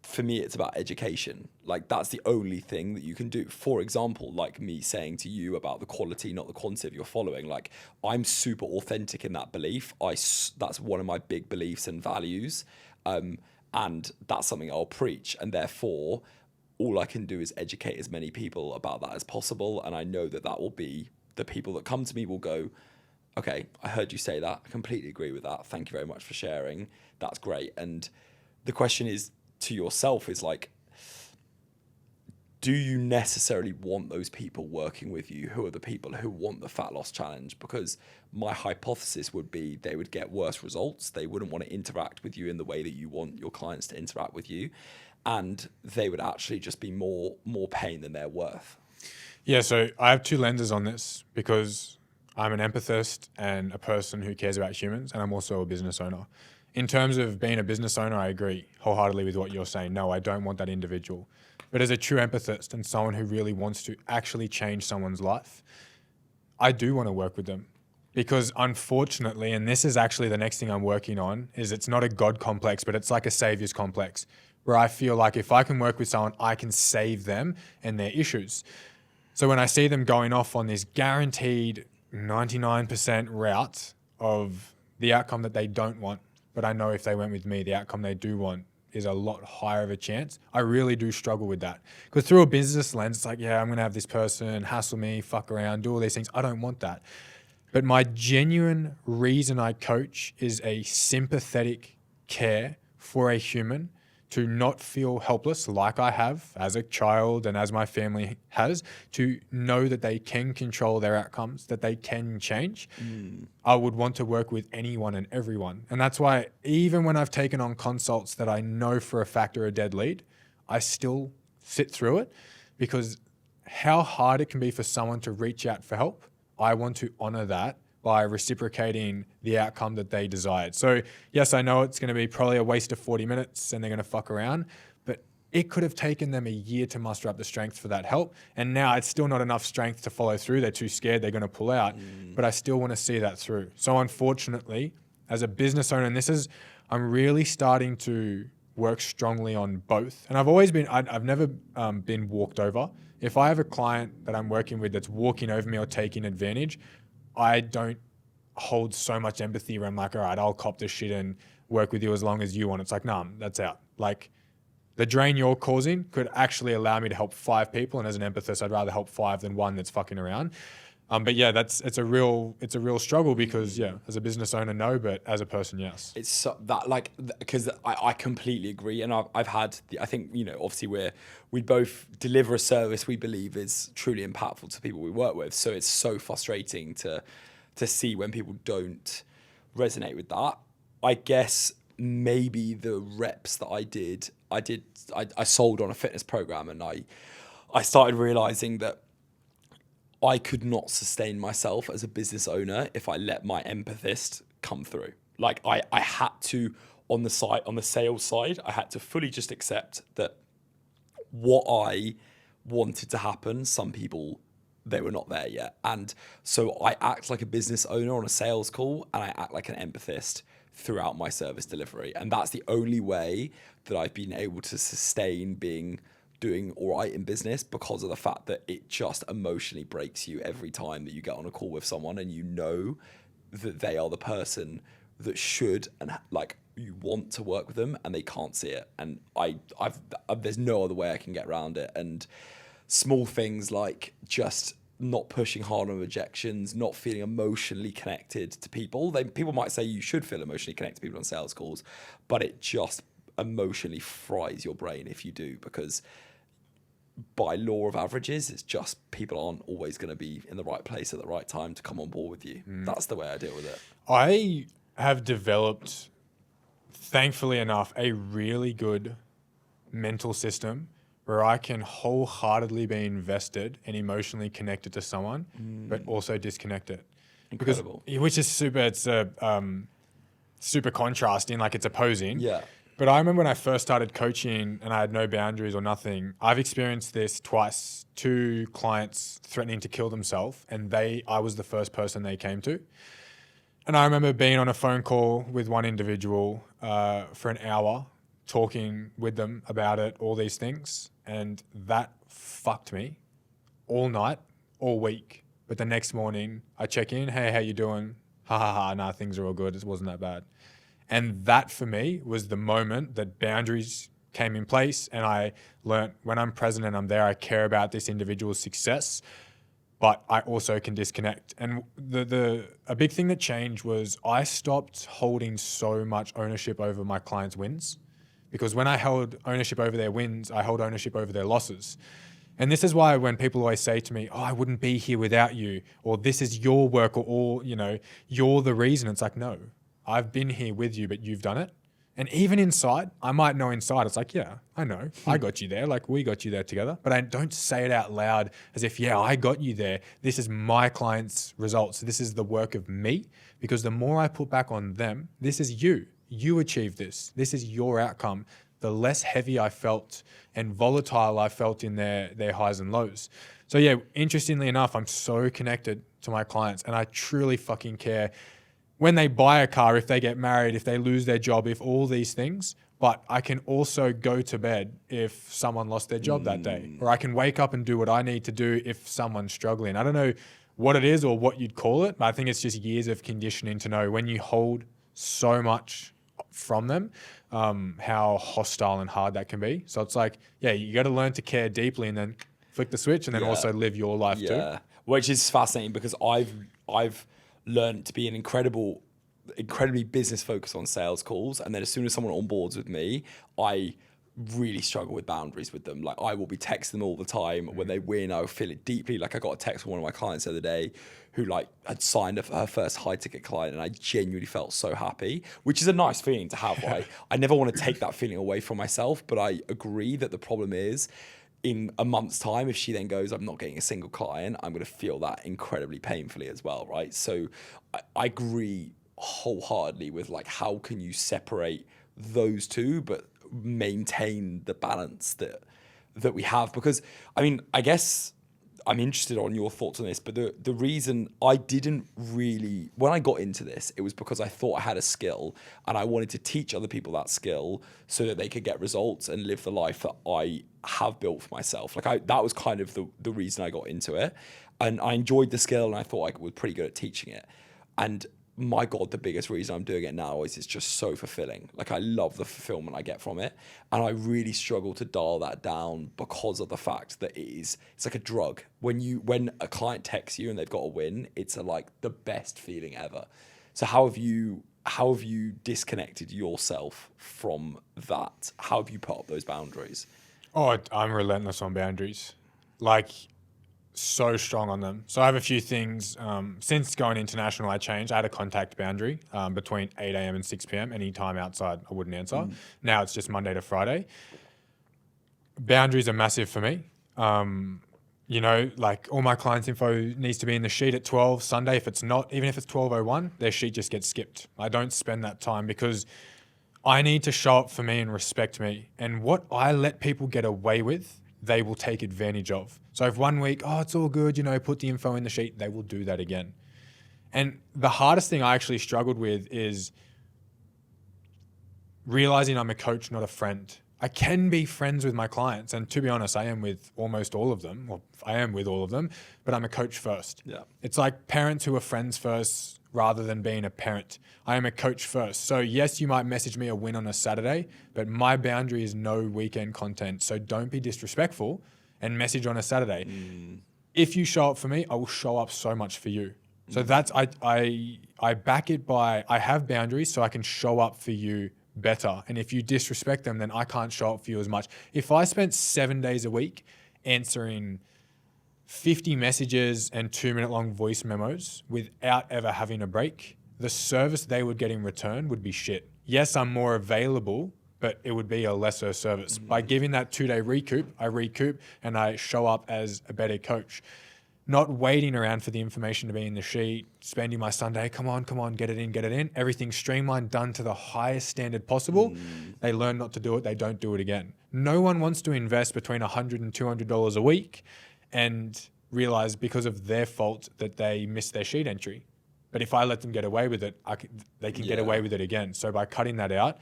B: For me, it's about education. Like, that's the only thing that you can do. For example, like me saying to you about the quality, not the quantity of your following. Like, I'm super authentic in that belief. That's one of my big beliefs and values. And that's something I'll preach. And therefore, all I can do is educate as many people about that as possible. And I know that will be the people that come to me will go, okay, I heard you say that. I completely agree with that. Thank you very much for sharing. That's great. And the question is to yourself is like, do you necessarily want those people working with you? Who are the people who want the fat loss challenge? Because my hypothesis would be they would get worse results. They wouldn't want to interact with you in the way that you want your clients to interact with you. And they would actually just be more pain than they're worth.
A: Yeah, so I have two lenses on this, because I'm an empathist and a person who cares about humans, and I'm also a business owner. In terms of being a business owner, I agree wholeheartedly with what you're saying. No, I don't want that individual. But as a true empathist and someone who really wants to actually change someone's life, I do want to work with them. Because unfortunately, and this is actually the next thing I'm working on, is it's not a God complex, but it's like a savior's complex, where I feel like if I can work with someone, I can save them and their issues. So when I see them going off on this guaranteed 99% route of the outcome that they don't want, but I know if they went with me, the outcome they do want is a lot higher of a chance. I really do struggle with that. Because through a business lens, it's like, yeah, I'm going to have this person hassle me, fuck around, do all these things. I don't want that. But my genuine reason I coach is a sympathetic care for a human to not feel helpless like I have as a child and as my family has, to know that they can control their outcomes, that they can change. I would want to work with anyone and everyone. And that's why even when I've taken on consults that I know for a fact are a dead lead, I still sit through it, because how hard it can be for someone to reach out for help, I want to honor that by reciprocating the outcome that they desired. So yes, I know it's going to be probably a waste of 40 minutes and they're going to fuck around, but it could have taken them a year to muster up the strength for that help. And now it's still not enough strength to follow through. They're too scared, they're going to pull out, but I still want to see that through. So unfortunately, as a business owner, and I'm really starting to work strongly on both. And I've never been walked over. If I have a client that I'm working with that's walking over me or taking advantage, I don't hold so much empathy where I'm like, all right, I'll cop this shit and work with you as long as you want. It's like, nah, that's out. Like, the drain you're causing could actually allow me to help 5 people. And as an empathist, I'd rather help 5 than 1 that's fucking around. But yeah, it's a real struggle, because yeah, as a business owner, no, but as a person, yes.
B: It's so, that like, because I completely agree. And I think, you know, obviously we both deliver a service we believe is truly impactful to people we work with. So it's so frustrating to see when people don't resonate with that. I guess maybe the reps that I sold on a fitness program, and I started realizing that I could not sustain myself as a business owner if I let my empathist come through. Like I had to, on the sales side, I had to fully just accept that what I wanted to happen, some people, they were not there yet. And so I act like a business owner on a sales call, and I act like an empathist throughout my service delivery. And that's the only way that I've been able to sustain doing all right in business, because of the fact that it just emotionally breaks you every time that you get on a call with someone and you know that they are the person that should, and like, you want to work with them, and they can't see it. And there's no other way I can get around it. And small things like just not pushing hard on rejections, not feeling emotionally connected to people. People might say you should feel emotionally connected to people on sales calls, but it just emotionally fries your brain if you do, because by law of averages, it's just people aren't always going to be in the right place at the right time to come on board with you. That's the way I deal with it.
A: I have developed, thankfully enough, a really good mental system where I can wholeheartedly be invested and emotionally connected to someone, but also disconnected.
B: Incredible.
A: Which is super contrasting, like it's opposing.
B: Yeah.
A: But I remember when I first started coaching and I had no boundaries or nothing, I've experienced this twice. 2 clients threatening to kill themselves, and I was the first person they came to. And I remember being on a phone call with one individual for an hour, talking with them about it, all these things. And that fucked me all night, all week. But the next morning I check in, hey, how you doing? Ha ha ha, nah, things are all good. It wasn't that bad. And that for me was the moment that boundaries came in place, and I learnt when I'm present and I'm there, I care about this individual's success, but I also can disconnect. And a big thing that changed was I stopped holding so much ownership over my clients' wins, because when I held ownership over their wins, I held ownership over their losses. And this is why when people always say to me, oh, I wouldn't be here without you, or this is your work, or you're the reason. It's like, no. I've been here with you, but you've done it. And even inside, I might know inside, it's like, yeah, I know. I got you there. Like, we got you there together. But I don't say it out loud as if, yeah, I got you there. This is my client's results. This is the work of me. Because the more I put back on them, this is you. You achieved this. This is your outcome. The less heavy I felt and volatile I felt in their highs and lows. So yeah, interestingly enough, I'm so connected to my clients, and I truly fucking care when they buy a car, if they get married, if they lose their job, if all these things. But I can also go to bed if someone lost their job that day, or I can wake up and do what I need to do if someone's struggling. I don't know what it is or what you'd call it, but I think it's just years of conditioning to know when you hold so much from them, how hostile and hard that can be. So it's like, yeah, you got to learn to care deeply and then flick the switch and then also live your life too.
B: Yeah, which is fascinating because I've learned to be an incredibly business focused on sales calls, and then as soon as someone onboards with me, I really struggle with boundaries with them. Like I will be texting them all the time. When they win, I'll feel it deeply. Like I got a text from one of my clients the other day who like had signed up her first high ticket client, and I genuinely felt so happy, which is a nice feeling to have. Right? I never want to take that feeling away from myself, but I agree that the problem is in a month's time, if she then goes, I'm not getting a single client, I'm going to feel that incredibly painfully as well, right? So I agree wholeheartedly with like, how can you separate those two, but maintain the balance that we have? Because I mean, I guess I'm interested on your thoughts on this, but the reason I didn't really, when I got into this, it was because I thought I had a skill and I wanted to teach other people that skill so that they could get results and live the life that I have built for myself. Like that was kind of the reason I got into it, and I enjoyed the skill and I thought I was pretty good at teaching it. And my God, the biggest reason I'm doing it now is it's just so fulfilling. Like I love the fulfillment I get from it. And I really struggle to dial that down because of the fact that it's like a drug. When a client texts you and they've got a win, it's like the best feeling ever. So how have you disconnected yourself from that? How have you put up those boundaries?
A: Oh, I'm relentless on boundaries. Like, so strong on them. So I have a few things. Since going international, I changed. I had a contact boundary between 8 a.m. and 6 p.m. Any time outside, I wouldn't answer. Now it's just Monday to Friday. Boundaries are massive for me. You know, like all my clients' info needs to be in the sheet at 12 Sunday. If it's not, even if it's 12:01, their sheet just gets skipped. I don't spend that time because I need to show up for me and respect me. And what I let people get away with, they will take advantage of. So if 1 week, oh, it's all good, you know, put the info in the sheet, they will do that again. And the hardest thing I actually struggled with is realizing I'm a coach, not a friend. I can be friends with my clients. And to be honest, I am with almost all of them. Well, I am with all of them, but I'm a coach first.
B: Yeah.
A: It's like parents who are friends first rather than being a parent. I am a coach first. So yes, you might message me a win on a Saturday, but my boundary is no weekend content. So don't be disrespectful and message on a Saturday. If you show up for me, I will show up so much for you. So that's, I back it by, I have boundaries so I can show up for you better. And if you disrespect them, then I can't show up for you as much. If I spent 7 days a week answering 50 messages and 2-minute long voice memos without ever having a break, the service they would get in return would be shit. Yes, I'm more available, but it would be a lesser service. By giving that 2-day recoup, I recoup and I show up as a better coach. Not waiting around for the information to be in the sheet, spending my Sunday, come on, get it in. Everything's streamlined, done to the highest standard possible. They learn not to do it, they don't do it again. No one wants to invest between $100 and $200 a week and realize because of their fault that they missed their sheet entry. But if I let them get away with it, they can get away with it again. So by cutting that out,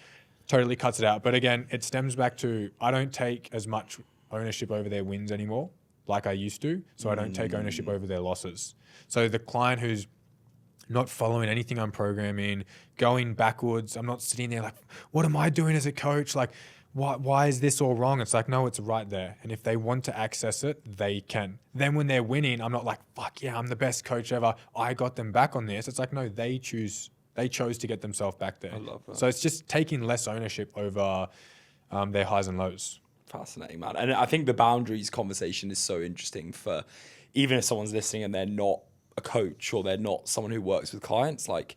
A: totally cuts it out. But again, it stems back to I don't take as much ownership over their wins anymore like I used to. So I don't take ownership over their losses. So the client who's not following anything I'm programming, going backwards, I'm not sitting there like, what am I doing as a coach? Like, why is this all wrong? It's like, no, it's right there. And if they want to access it, they can. Then when they're winning, I'm not like, fuck yeah, I'm the best coach ever. I got them back on this. It's like, no, they chose to get themselves back there.
B: I love that.
A: So it's just taking less ownership over their highs and lows.
B: Fascinating, man. And I think the boundaries conversation is so interesting for even if someone's listening and they're not a coach or they're not someone who works with clients, like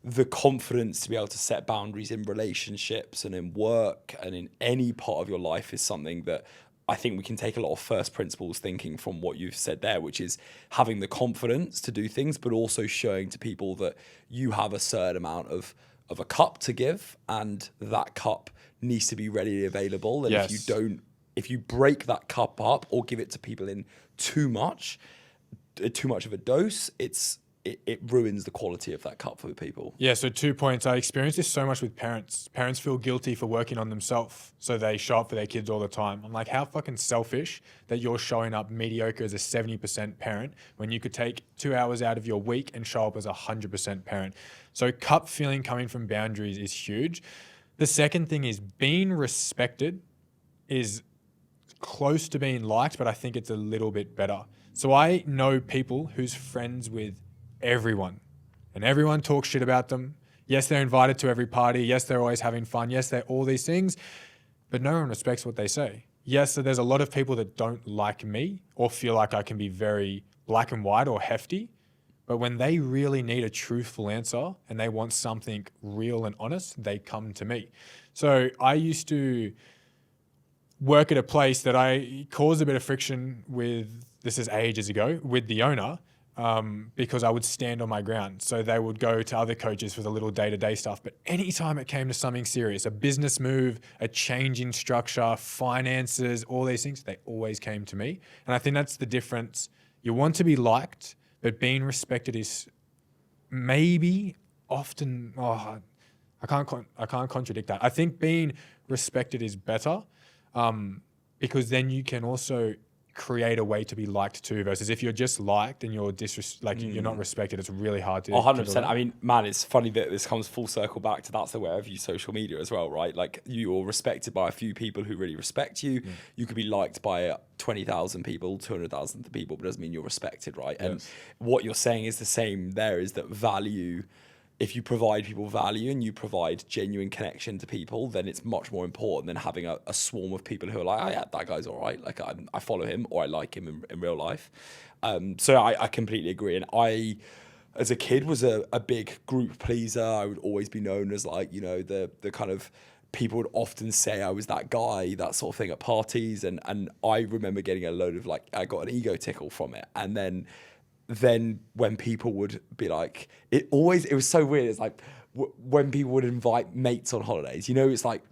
B: the confidence to be able to set boundaries in relationships and in work and in any part of your life is something that I think we can take a lot of first principles thinking from what you've said there, which is having the confidence to do things, but also showing to people that you have a certain amount of a cup to give and that cup needs to be readily available. And if you break that cup up or give it to people in too much of a dose, it's it ruins the quality of that cup for people.
A: Yeah, so 2 points. I experience this so much with parents. Parents feel guilty for working on themselves, so they show up for their kids all the time. I'm like, how fucking selfish that you're showing up mediocre as a 70% parent when you could take 2 hours out of your week and show up as a 100% parent. So cup feeling coming from boundaries is huge. The second thing is being respected is close to being liked, but I think it's a little bit better. So I know people who's friends with everyone, and everyone talks shit about them. Yes, they're invited to every party. Yes, they're always having fun. Yes, they're all these things, but no one respects what they say. Yes, so there's a lot of people that don't like me or feel like I can be very black and white or hefty, but when they really need a truthful answer and they want something real and honest, they come to me. So I used to work at a place that I caused a bit of friction with, this is ages ago, with the owner, because I would stand on my ground. So they would go to other coaches for the little day-to-day stuff. But anytime it came to something serious, a business move, a change in structure, finances, all these things, they always came to me. And I think that's the difference. You want to be liked, but being respected is maybe often, I can't contradict that. I think being respected is better, because then you can also create a way to be liked too, versus if you're just liked and you're you're not respected, it's really hard to
B: 100%. I mean, man, it's funny that this comes full circle back to that's the way I view social media as well, right? Like, you're respected by a few people who really respect you. You could be liked by 20,000 people, 200,000 people, but it doesn't mean you're respected, right? Yes. And what you're saying is the same there, is that value, if you provide people value and you provide genuine connection to people, then it's much more important than having a swarm of people who are like, oh yeah, that guy's all right. Like, I follow him, or I like him in real life. So I completely agree. And I, as a kid, was a big group pleaser. I would always be known as, like, you know, the kind of, people would often say I was that guy, that sort of thing at parties. And I remember getting a load of, like, I got an ego tickle from it. And then when people would be like, it was so weird. It's like when people would invite mates on holidays, you know, it's like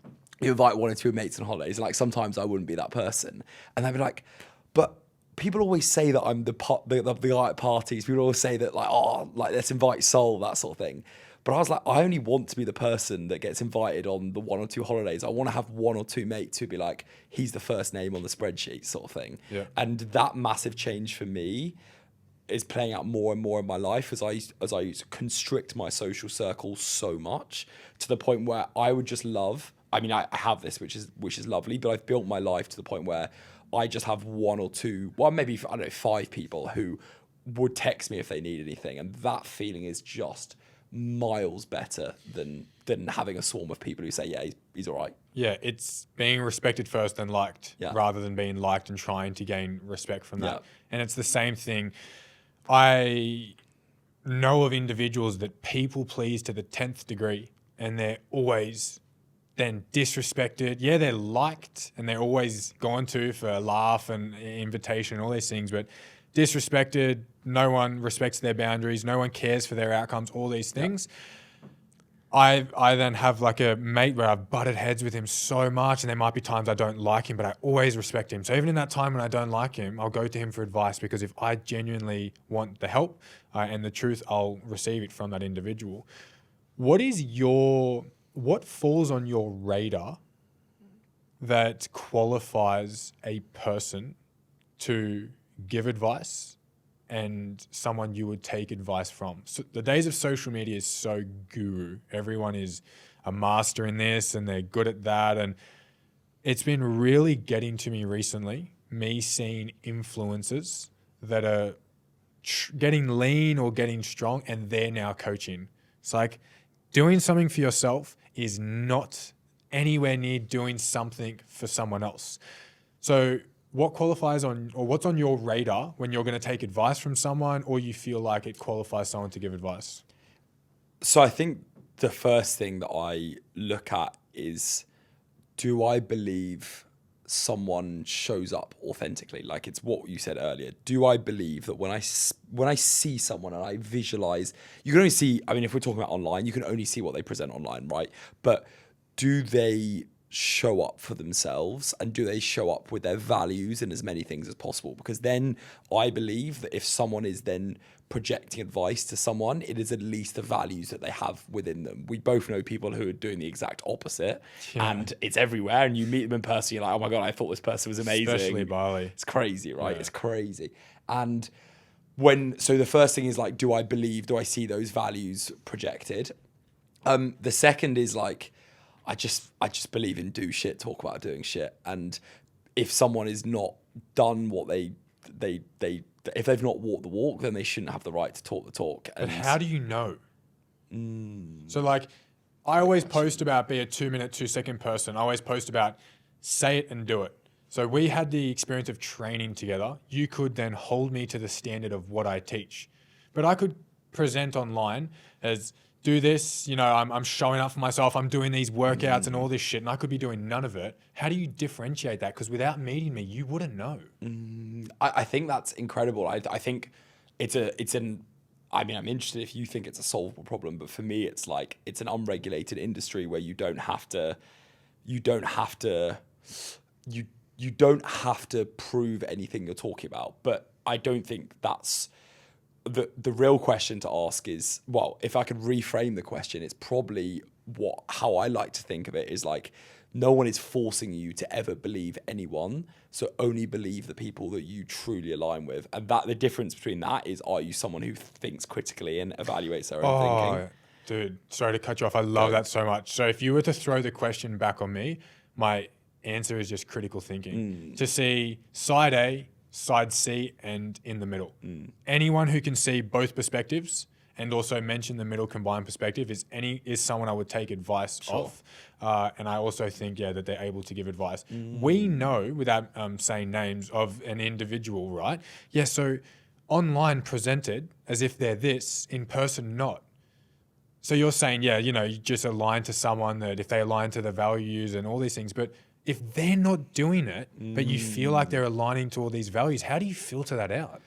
B: you invite one or two mates on holidays. Like, sometimes I wouldn't be that person, and they'd be like, but people always say that I'm the guy at parties. People always say that, like, oh, like, let's invite Sol, that sort of thing. But I was like, I only want to be the person that gets invited on the 1 or 2 holidays. I want to have 1 or 2 mates who'd be like, he's the first name on the spreadsheet, sort of thing.
A: Yeah.
B: And that massive change for me is playing out more and more in my life as I used to constrict my social circle so much, to the point where I would just love, I mean, I have this, which is lovely, but I've built my life to the point where I just have 1 or 2, well, maybe, I don't know, 5 people who would text me if they need anything. And that feeling is just miles better than having a swarm of people who say, yeah, he's all right.
A: Yeah, it's being respected first and liked, rather than being liked and trying to gain respect from that. And it's the same thing. I know of individuals that people please to the 10th degree, and they're always then disrespected. Yeah, they're liked and they're always gone to for a laugh and invitation and all these things, but disrespected, no one respects their boundaries, no one cares for their outcomes, all these things. I then have, like, a mate where I've butted heads with him so much, and there might be times I don't like him, but I always respect him. So even in that time when I don't like him, I'll go to him for advice, because if I genuinely want the help and the truth, I'll receive it from that individual. What falls on your radar that qualifies a person to give advice and someone you would take advice from? So the days of social media is so guru. Everyone is a master in this and they're good at that. And it's been really getting to me recently, me seeing influencers that are getting lean or getting strong, and they're now coaching. It's like, doing something for yourself is not anywhere near doing something for someone else. So what qualifies on, or what's on your radar when you're going to take advice from someone, or you feel like it qualifies someone to give advice?
B: So I think the first thing that I look at is, do I believe someone shows up authentically? Like, it's what you said earlier. Do I believe that when I see someone and I visualize, you can only see, I mean, if we're talking about online, you can only see what they present online, right? But do they show up for themselves, and do they show up with their values in as many things as possible? Because then I believe that if someone is then projecting advice to someone, it is at least the values that they have within them. We both know people who are doing the exact opposite, and it's everywhere, and you meet them in person, you're like, oh my God, I thought this person was amazing.
A: Especially Bali.
B: It's crazy, right?
A: Yeah.
B: It's crazy. And so the first thing is like, do I see those values projected? The second is like, I just believe in do shit, talk about doing shit. And if someone is not done what they if they've not walked the walk, then they shouldn't have the right to talk the talk.
A: But how do you know? So like, I always post about be a 2-minute, 2-second person. I always post about say it and do it. So we had the experience of training together. You could then hold me to the standard of what I teach. But I could present online as do this, I'm showing up for myself, I'm doing these workouts and all this shit, and I could be doing none of it. How do you differentiate that? Because without meeting me, you wouldn't know.
B: I think that's incredible. I think I'm interested if you think it's a solvable problem, but for me, it's like, it's an unregulated industry where you don't have to prove anything you're talking about. But I don't think that's the real question to ask is, well, if I could reframe the question, it's probably how I like to think of it is like, no one is forcing you to ever believe anyone, so only believe the people that you truly align with. And that the difference between that is, are you someone who thinks critically and evaluates their own thinking?
A: Dude, sorry to cut you off. I love that so much. So if you were to throw the question back on me, my answer is just critical thinking. To see side A, side C, and in the middle. Anyone who can see both perspectives and also mention the middle combined perspective is someone I would take advice off. And I also think, that they're able to give advice. We know, without saying names, of an individual, right? Yeah, so online presented as if they're this, in person not. So you're saying, you just align to someone that if they align to the values and all these things, but if they're not doing it, but you feel like they're aligning to all these values, how do you filter that out?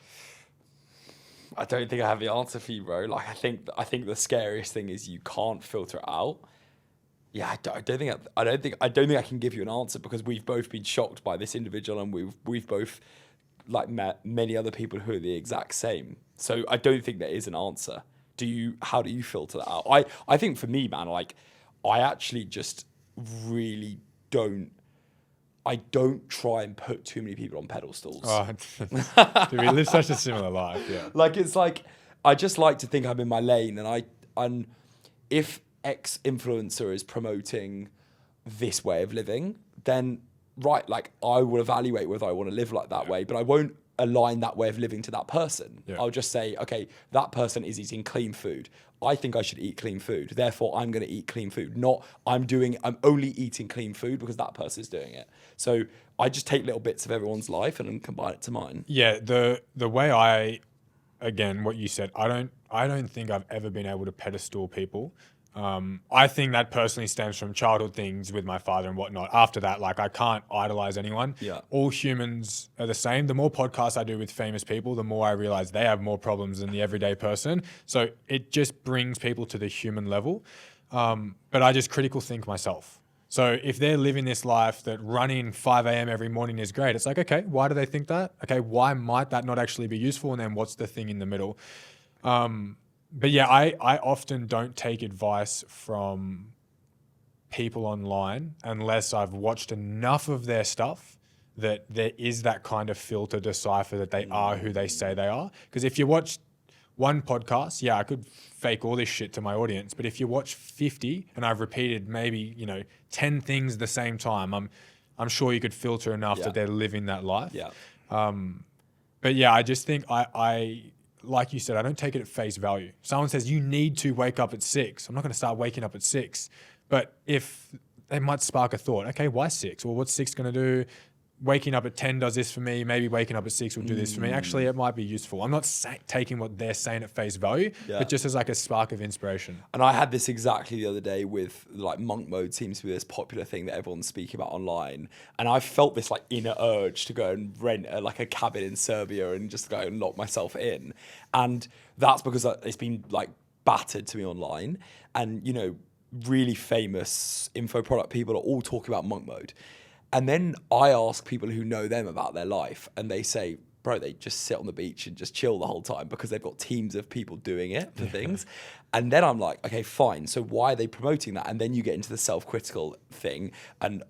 B: I don't think I have the answer for you, bro. Like, I think the scariest thing is you can't filter it out. Yeah, I don't think I can give you an answer, because we've both been shocked by this individual, and we've both like met many other people who are the exact same. So I don't think there is an answer. How do you filter that out? I think for me, man, like, I actually just really don't try and put too many people on pedestals.
A: Dude, we live such a similar life, yeah.
B: Like, it's like, I just like to think I'm in my lane, and if X influencer is promoting this way of living, then right, like, I will evaluate whether I want to live like that way, but I won't align that way of living to that person. I'll just say, okay, that person is eating clean food. I think I should eat clean food. Therefore, I'm going to eat clean food. Not I'm only eating clean food because that person is doing it. So I just take little bits of everyone's life and then combine it to mine.
A: Yeah, the way again, what you said, I don't think I've ever been able to pedestal people. I think that personally stems from childhood things with my father and whatnot. After that, like, I can't idolize anyone.
B: Yeah.
A: All humans are the same. The more podcasts I do with famous people, the more I realize they have more problems than the everyday person. So it just brings people to the human level. But I just critical think myself. So if they're living this life that running 5 a.m. every morning is great, it's like, okay, why do they think that? Okay, why might that not actually be useful? And then what's the thing in the middle? But yeah, I often don't take advice from people online unless I've watched enough of their stuff that there is that kind of filter decipher that they are who they say they are. Because if you watch one podcast, I could fake all this shit to my audience. But if you watch 50 and I've repeated maybe, 10 things at the same time, I'm sure you could filter enough that they're living that life.
B: Yeah.
A: But yeah, I just think I like you said, I don't take it at face value. Someone says you need to wake up at 6. I'm not going to start waking up at 6. But if they might spark a thought, okay, why 6? Well, what's 6 going to do? Waking up at 10 does this for me. Maybe waking up at 6 will do this for me. Actually, it might be useful. I'm not taking what they're saying at face value, but just as like a spark of inspiration.
B: And I had this exactly the other day with, like, monk mode seems to be this popular thing that everyone's speaking about online. And I felt this like inner urge to go and rent a cabin in Serbia and just go and lock myself in. And that's because it's been like battered to me online. And, really famous info product people are all talking about monk mode. And then I ask people who know them about their life, and they say, bro, they just sit on the beach and just chill the whole time because they've got teams of people doing it for things. And then I'm like, okay, fine. So why are they promoting that? And then you get into the self-critical thing. And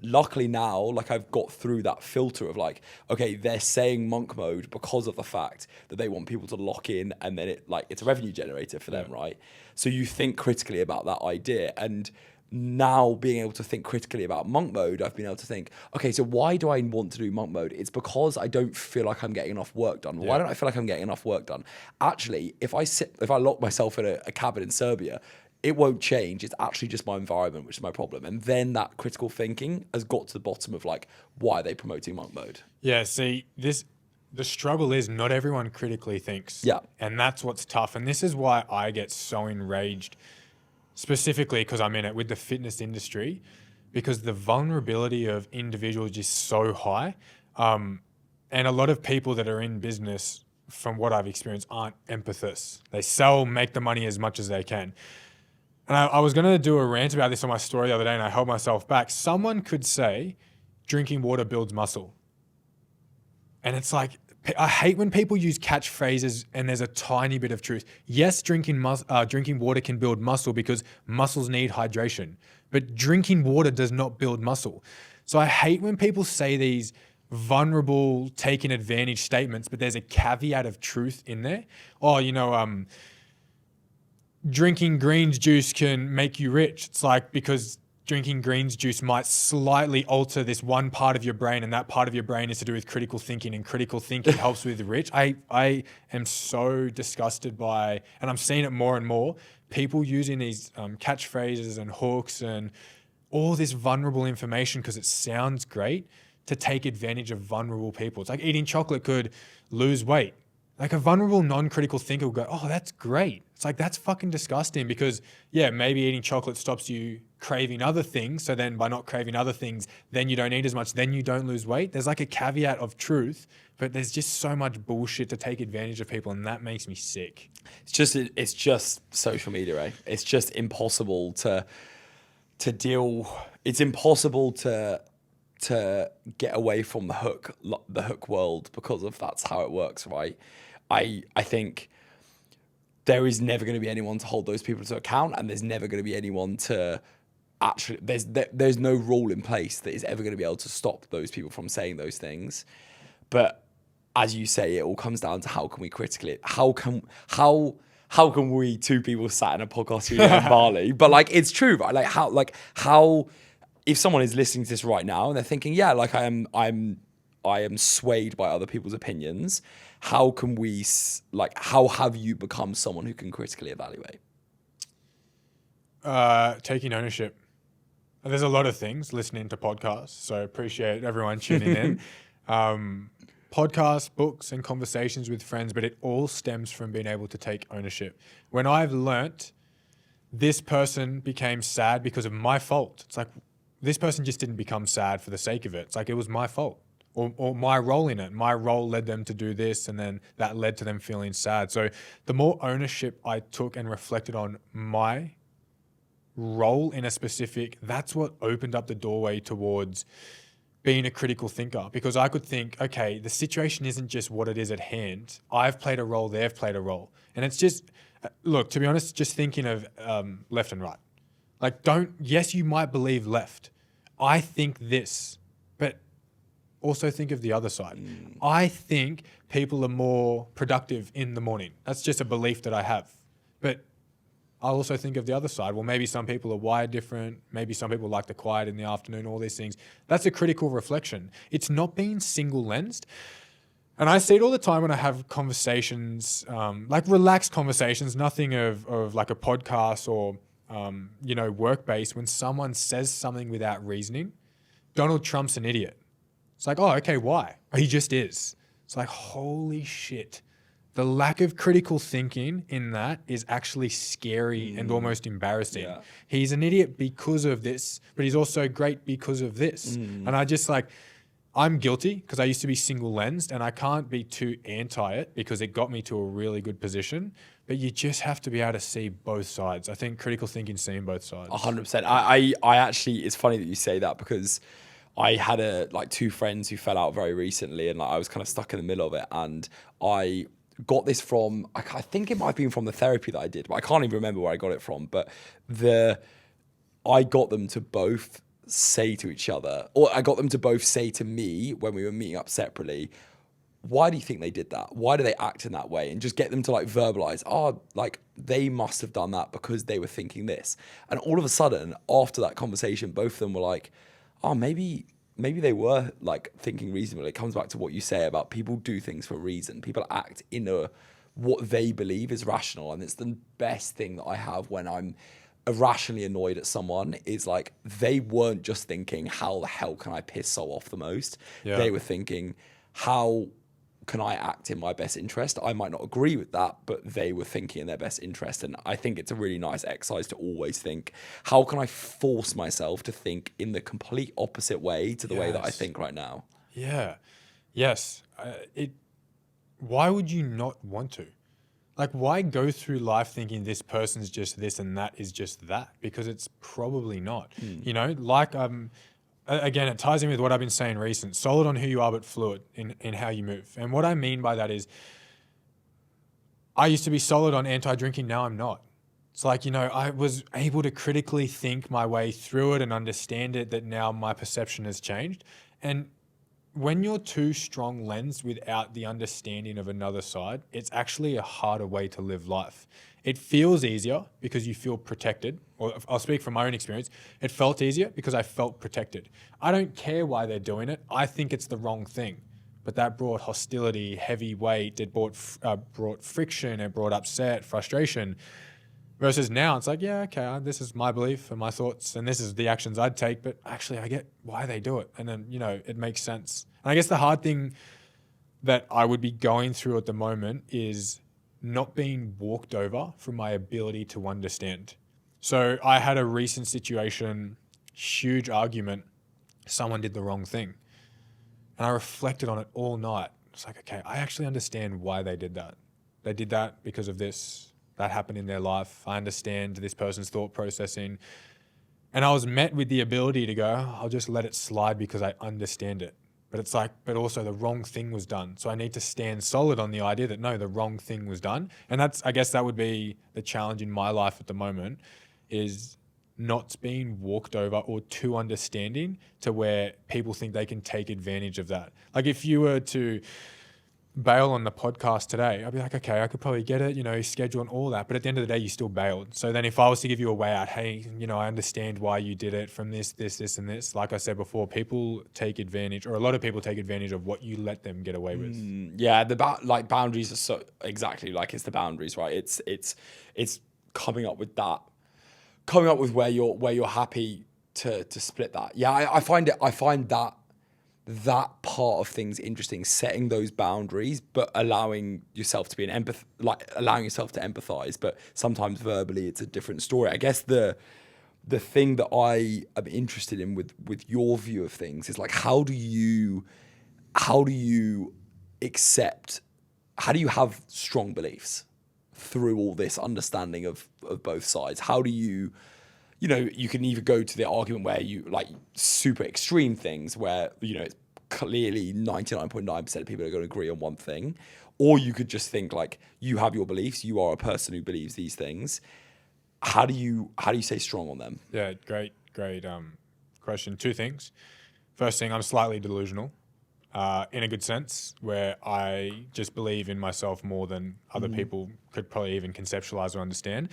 B: luckily now, like I've got through that filter of like, okay, they're saying monk mode because of the fact that they want people to lock in, and then it's a revenue generator for them, right? So you think critically about that idea. And now being able to think critically about monk mode, I've been able to think, okay, so why do I want to do monk mode? It's because I don't feel like I'm getting enough work done. Why don't I feel like I'm getting enough work done? Actually, if I lock myself in a cabin in Serbia, it won't change. It's actually just my environment, which is my problem. And then that critical thinking has got to the bottom of like, why are they promoting monk mode?
A: Yeah, see, the struggle is not everyone critically thinks.
B: Yeah.
A: And that's what's tough. And this is why I get so enraged, specifically because I'm in it with the fitness industry, because the vulnerability of individuals is so high. And a lot of people that are in business, from what I've experienced, aren't empathists. They sell, make the money as much as they can. And I was going to do a rant about this on my story the other day, and I held myself back. Someone could say drinking water builds muscle. And it's like, I hate when people use catchphrases and there's a tiny bit of truth. Yes, drinking water can build muscle because muscles need hydration, but drinking water does not build muscle. So I hate when people say these vulnerable, taking advantage statements, but there's a caveat of truth in there. Oh, drinking greens juice can make you rich. It's like, because drinking greens juice might slightly alter this one part of your brain, and that part of your brain is to do with critical thinking, and critical thinking helps with rich. I am so disgusted by, and I'm seeing it more and more, people using these catchphrases and hooks and all this vulnerable information because it sounds great to take advantage of vulnerable people. It's like eating chocolate could lose weight. Like a vulnerable, non-critical thinker will go, oh, that's great. It's like, that's fucking disgusting because, yeah, maybe eating chocolate stops you craving other things. So then by not craving other things, then you don't eat as much, then you don't lose weight. There's like a caveat of truth, but there's just so much bullshit to take advantage of people, and that makes me sick.
B: It's just social media, right? It's just impossible to deal. It's impossible to get away from the hook world because of that's how it works, right? I think there is never going to be anyone to hold those people to account, and there's never going to be anyone to actually, there's no rule in place that is ever going to be able to stop those people from saying those things. But as you say, it all comes down to how can we critically, how can we, two people sat in a podcast studio in Bali, but like, it's true, right? Like how, if someone is listening to this right now and they're thinking, yeah, like I am swayed by other people's opinions, how can we, how have you become someone who can critically evaluate?
A: Taking ownership. There's a lot of things, listening to podcasts, so appreciate everyone tuning in. Podcasts, books, and conversations with friends, but it all stems from being able to take ownership. When I've learnt this person became sad because of my fault, it's like, this person just didn't become sad for the sake of it. It's like, it was my fault or my role in it. My role led them to do this, and then that led to them feeling sad. So the more ownership I took and reflected on my role in a specific, that's what opened up the doorway towards being a critical thinker, because I could think, okay, the situation isn't just what it is at hand. I've played a role, they've played a role. And it's just, look, to be honest, just thinking of left and right. Like, yes, you might believe left. I think this, but also think of the other side. I think people are more productive in the morning. That's just a belief that I have. But I'll also think of the other side. Well, maybe some people are wired different. Maybe some people like the quiet in the afternoon, all these things. That's a critical reflection. It's not being single-lensed. And I see it all the time when I have conversations, like relaxed conversations, nothing of like a podcast or work-based. When someone says something without reasoning, Donald Trump's an idiot. It's like, oh, okay, why? He just is. It's like, holy shit. The lack of critical thinking in that is actually scary and almost embarrassing. Yeah. He's an idiot because of this, but he's also great because of this. And I'm guilty because I used to be single lensed, and I can't be too anti it because it got me to a really good position. But you just have to be able to see both sides. I think critical thinking, seeing both sides.
B: 100%. I actually, it's funny that you say that because I had two friends who fell out very recently, and like I was kind of stuck in the middle of it. And I got this from, I think it might have been from the therapy that I did, but I can't even remember where I got it from. But I got them to both say to each other, or I got them to both say to me when we were meeting up separately, why do you think they did that? Why do they act in that way? And just get them to like verbalize, like they must have done that because they were thinking this. And all of a sudden, after that conversation, both of them were like, maybe they were like thinking reasonably. It comes back to what you say about people do things for a reason. People act in what they believe is rational. And it's the best thing that I have when I'm irrationally annoyed at someone is like, they weren't just thinking, how the hell can I piss so off the most?
A: Yeah.
B: They were thinking, how can I act in my best interest? I might not agree with that, but they were thinking in their best interest. And I think it's a really nice exercise to always think, how can I force myself to think in the complete opposite way to the way that I think right now?
A: Yeah. Yes. Why would you not want to? Like, why go through life thinking this person's just this and that is just that? Because it's probably not. You know, like, again, it ties in with what I've been saying recent. Solid on who you are, but fluid in how you move. And what I mean by that is, I used to be solid on anti-drinking. Now I'm not. It's like, you know, I was able to critically think my way through it and understand it, that now my perception has changed. And when you're too strong lensed without the understanding of another side, it's actually a harder way to live life. It feels easier because you feel protected. Or I'll speak from my own experience. It felt easier because I felt protected. I don't care why they're doing it. I think it's the wrong thing. But that brought hostility, heavy weight. It brought friction. It brought upset, frustration. Versus now, it's like, yeah, okay, this is my belief and my thoughts, and this is the actions I'd take, but actually I get why they do it. And then, you know, it makes sense. And I guess the hard thing that I would be going through at the moment is not being walked over from my ability to understand. So I had a recent situation, huge argument, someone did the wrong thing. And I reflected on it all night. It's like, okay, I actually understand why they did that. They did that because of this. That happened in their life. I understand this person's thought processing. And I was met with the ability to go, I'll just let it slide because I understand it. But it's like, but also the wrong thing was done. So I need to stand solid on the idea that no, the wrong thing was done. And I guess that would be the challenge in my life at the moment, is not being walked over or too understanding to where people think they can take advantage of that. Like if you were to bail on the podcast today, I'd be like, okay, I could probably get it, you know, schedule and all that. But at the end of the day, you still bailed. So then if I was to give you a way out, hey, you know, I understand why you did it from this, and this. Like I said before, people take advantage, or a lot of people take advantage of what you let them get away with.
B: Yeah, boundaries are so exactly like it's the boundaries, right? It's coming up with where you're happy to split that. Yeah, I find that part of things interesting, setting those boundaries, but allowing yourself to be allowing yourself to empathize. But sometimes verbally, it's a different story. I guess the thing that I am interested in with your view of things is like, how do you have strong beliefs through all this understanding of both sides? How do you can either go to the argument where you like super extreme things where, you know, it's clearly 99.9% of people are going to agree on one thing, or you could just think like, you have your beliefs, you are a person who believes these things. How do you stay strong on them?
A: Yeah, great question. Two things. First thing, I'm slightly delusional, in a good sense, where I just believe in myself more than other people could probably even conceptualize or understand.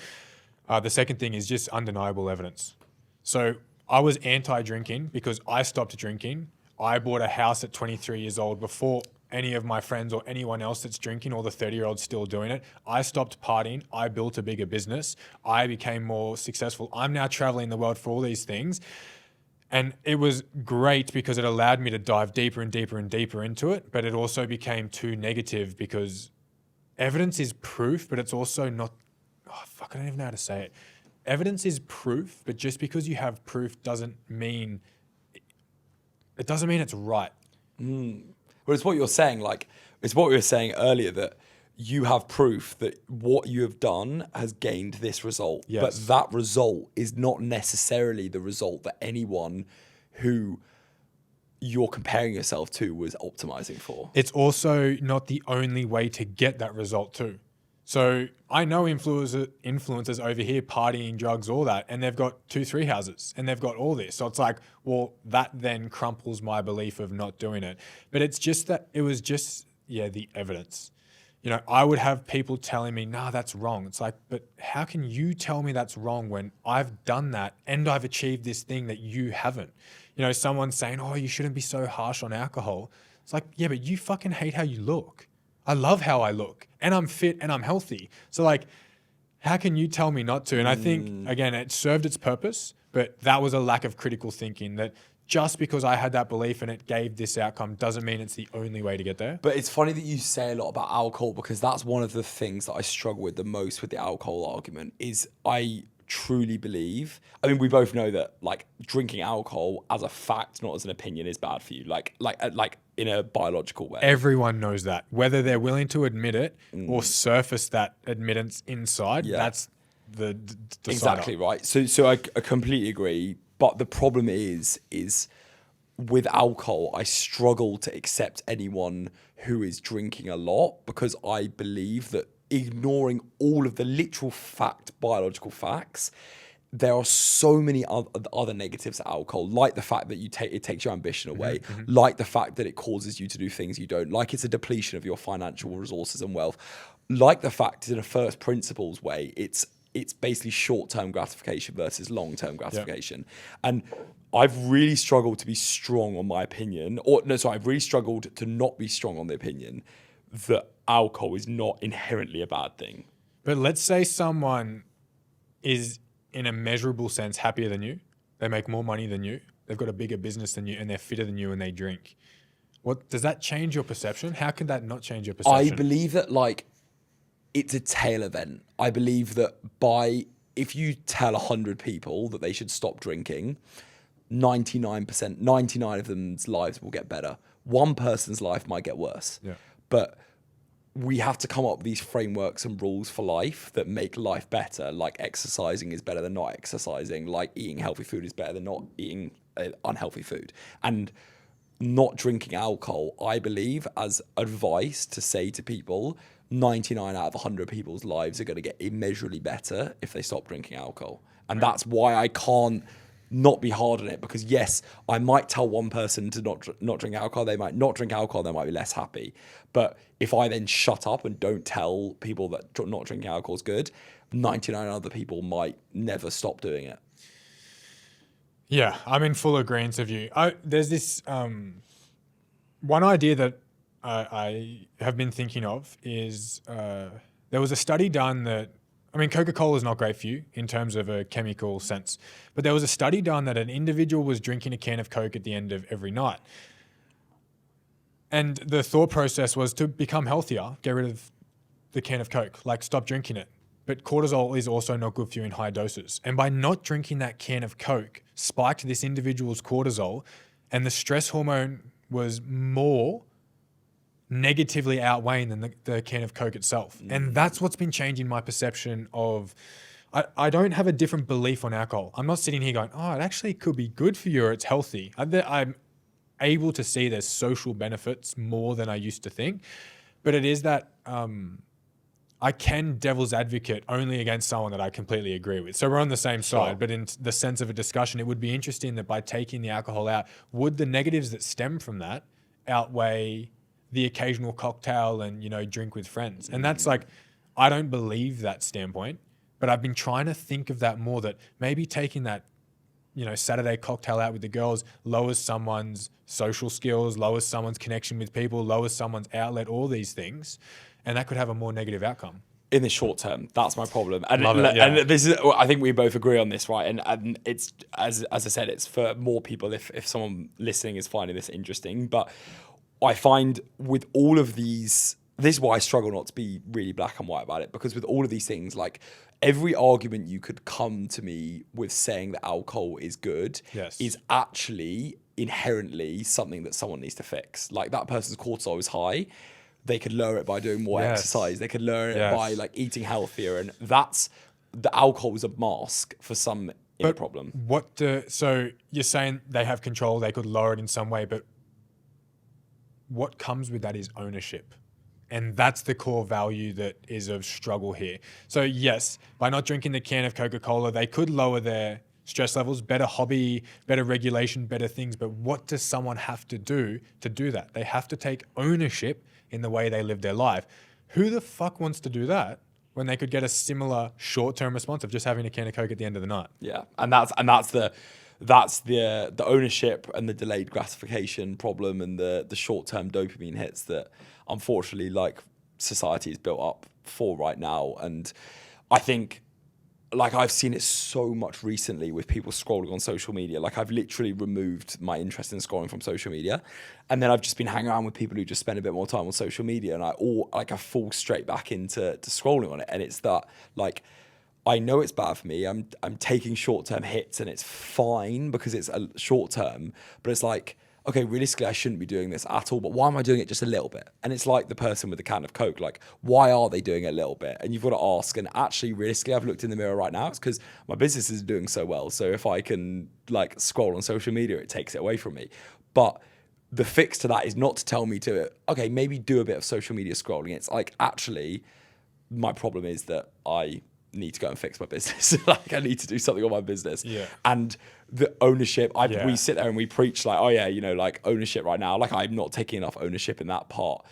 A: The second thing is just undeniable evidence. So I was anti-drinking because I stopped drinking. I bought a house at 23 years old before any of my friends or anyone else that's drinking, or the 30-year-olds still doing it. I stopped partying. I built a bigger business. I became more successful. I'm now traveling the world for all these things. And it was great because it allowed me to dive deeper and deeper and deeper into it. But it also became too negative because evidence is proof, but it's also not, I don't even know how to say it. Evidence is proof, but just because you have proof doesn't mean it's right.
B: Well, it's what you're saying. Like, it's what we were saying earlier, that you have proof that what you have done has gained this result.
A: Yes.
B: But that result is not necessarily the result that anyone who you're comparing yourself to was optimizing for.
A: It's also not the only way to get that result too. So I know influencers over here partying, drugs, all that, and they've got 2-3 houses and they've got all this. So it's like, well, that then crumples my belief of not doing it. But it's just that it was just, the evidence. You know, I would have people telling me, nah, that's wrong. It's like, but how can you tell me that's wrong when I've done that and I've achieved this thing that you haven't? You know, someone's saying, oh, you shouldn't be so harsh on alcohol. It's like, yeah, but you fucking hate how you look. I love how I look and I'm fit and I'm healthy. So like, how can you tell me not to? And I think, again, it served its purpose, but that was a lack of critical thinking, that just because I had that belief and it gave this outcome doesn't mean it's the only way to get there.
B: But it's funny that you say a lot about alcohol, because that's one of the things that I struggle with the most with the alcohol argument. Is I truly believe, I mean, we both know that like drinking alcohol as a fact, not as an opinion, is bad for you. Like in a biological way.
A: Everyone knows that, whether they're willing to admit it or surface that admittance inside. That's the
B: exactly right. So I completely agree. But the problem is with alcohol, I struggle to accept anyone who is drinking a lot, because I believe that, ignoring all of the literal biological facts, there are so many other negatives to alcohol, like the fact that it takes your ambition away, like the fact that it causes you to do things you don't like. It's a depletion of your financial resources and wealth, like the fact in a first principles way, it's basically short-term gratification versus long-term gratification. And I've really struggled to be strong on my opinion, I've really struggled to not be strong on the opinion that alcohol is not inherently a bad thing.
A: But let's say someone is, in a measurable sense, happier than you. They make more money than you. They've got a bigger business than you, and they're fitter than you, and they drink. What does that change your perception? How can that not change your perception?
B: I believe that it's a tail event. I believe that if you tell 100 people that they should stop drinking, 99 of them's lives will get better. One person's life might get worse.
A: Yeah.
B: But we have to come up with these frameworks and rules for life that make life better. Like exercising is better than not exercising. Like eating healthy food is better than not eating unhealthy food. And not drinking alcohol, I believe, as advice to say to people, 99 out of 100 people's lives are going to get immeasurably better if they stop drinking alcohol. And that's why I can't not be hard on it, because yes, I might tell one person to not drink alcohol. They might not drink alcohol. They might be less happy. But if I then shut up and don't tell people that not drinking alcohol is good, 99 other people might never stop doing it.
A: Yeah, I'm in full agreement of you. There's this one idea that I have been thinking of is there was a study done that, I mean, Coca-Cola is not great for you in terms of a chemical sense, but there was a study done that an individual was drinking a can of Coke at the end of every night. And the thought process was to become healthier, get rid of the can of Coke, like stop drinking it. But cortisol is also not good for you in high doses. And by not drinking that can of Coke, spiked this individual's cortisol, and the stress hormone was more negatively outweighing than the can of Coke itself. And that's what's been changing my perception of, I don't have a different belief on alcohol. I'm not sitting here going, oh, it actually could be good for you or it's healthy. I'm able to see there's social benefits more than I used to think. But it is that I can devil's advocate only against someone that I completely agree with. So we're on the same side, but in the sense of a discussion, it would be interesting that by taking the alcohol out, would the negatives that stem from that outweigh the occasional cocktail and, drink with friends? And that's like, I don't believe that standpoint, but I've been trying to think of that more, that maybe taking that, Saturday cocktail out with the girls lowers someone's social skills, lowers someone's connection with people, lowers someone's outlet, all these things. And that could have a more negative outcome.
B: In the short term, that's my problem. And,
A: and
B: this is, I think we both agree on this, right? And it's, as I said, it's for more people if someone listening is finding this interesting. But I find with all of these, this is why I struggle not to be really black and white about it, because with all of these things, like every argument you could come to me with saying that alcohol is good is actually inherently something that someone needs to fix. Like that person's cortisol is high. They could lower it by doing more exercise. They could lower it by like eating healthier. And that's the alcohol is a mask for some inner problem.
A: So you're saying they have control, they could lower it in some way, but what comes with that is ownership. And that's the core value that is of struggle here. So yes, by not drinking the can of Coca-Cola, they could lower their stress levels, better hobby, better regulation, better things. But what does someone have to do that? They have to take ownership in the way they live their life. Who the fuck wants to do that when they could get a similar short-term response of just having a can of Coke at the end of the night?
B: Yeah, and that's the ownership and the delayed gratification problem and the short-term dopamine hits that unfortunately like society is built up for right now. And I think like I've seen it so much recently with people scrolling on social media. Like I've literally removed my interest in scrolling from social media, and then I've just been hanging around with people who just spend a bit more time on social media, and I fall straight back into scrolling on it. And it's that like I know it's bad for me. I'm taking short-term hits, and it's fine because it's a short-term. But it's like, okay, realistically, I shouldn't be doing this at all, but why am I doing it just a little bit? And it's like the person with the can of Coke, like, why are they doing it a little bit? And you've got to ask, and actually, realistically, I've looked in the mirror right now, it's because my business is doing so well. So if I can, like, scroll on social media, it takes it away from me. But the fix to that is not to tell me to, okay, maybe do a bit of social media scrolling. It's like, actually, my problem is that I need to go and fix my business. Like I need to do something on my business.
A: Yeah.
B: And the ownership, we sit there and we preach like, oh yeah, you know, like ownership right now. Like I'm not taking enough ownership in that part.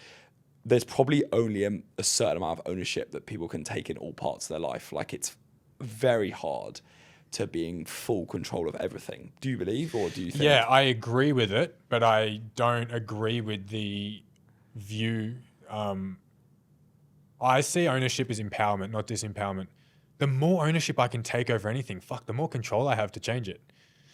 B: There's probably only a certain amount of ownership that people can take in all parts of their life. Like it's very hard to be in full control of everything. Do you believe, or do you think?
A: Yeah, I agree with it, but I don't agree with the view. I see ownership as empowerment, not disempowerment. The more ownership I can take over anything, the more control I have to change it.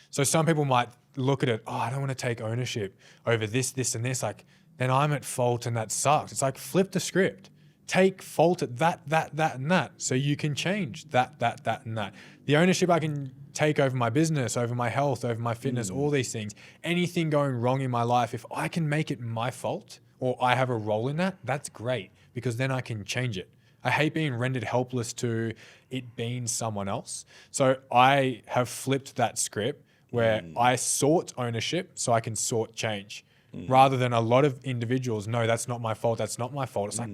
A: So some people might look at it, oh, I don't want to take ownership over this, this, and this. Like, then I'm at fault and that sucks. It's like, flip the script. Take fault at that, and that. So you can change that, and that. The ownership I can take over my business, over my health, over my fitness, all these things. Anything going wrong in my life, if I can make it my fault or I have a role in that, that's great because then I can change it. I hate being rendered helpless to it being someone else. So I have flipped that script where I sought ownership so I can sort change. Rather than a lot of individuals, no, that's not my fault, that's not my fault. It's like,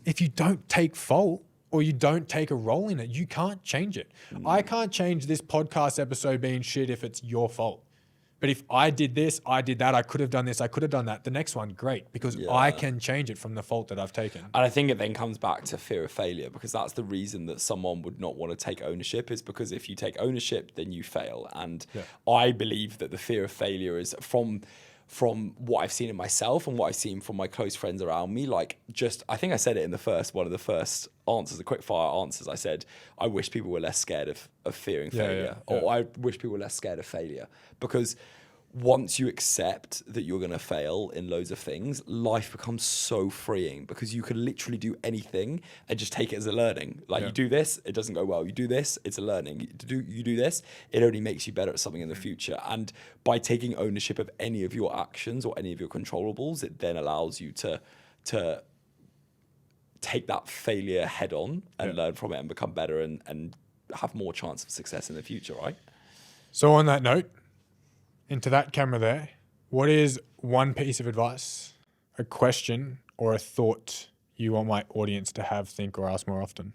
A: if you don't take fault or you don't take a role in it, you can't change it. I can't change this podcast episode being shit if it's your fault. But if I did this, I did that, I could have done this, I could have done that, the next one, great, because I can change it from the fault that I've taken.
B: And I think it then comes back to fear of failure, because that's the reason that someone would not want to take ownership, is because if you take ownership, then you fail. And I believe that the fear of failure is from what I've seen in myself and what I've seen from my close friends around me. Like, just, I think I said it in one of the first answers, the quick fire answers. I said, I wish people were less scared of fearing failure, or I wish people were less scared of failure, because once you accept that you're going to fail in loads of things, life becomes so freeing, because you can literally do anything and just take it as a learning. Like you do this, it doesn't go well. You do this, it's a learning. You do this, it only makes you better at something in the future. And by taking ownership of any of your actions or any of your controllables, it then allows you to take that failure head on and learn from it and become better and have more chance of success in the future, right?
A: So on that note, into that camera there, what is one piece of advice, a question, or a thought you want my audience to have, think, or ask more often?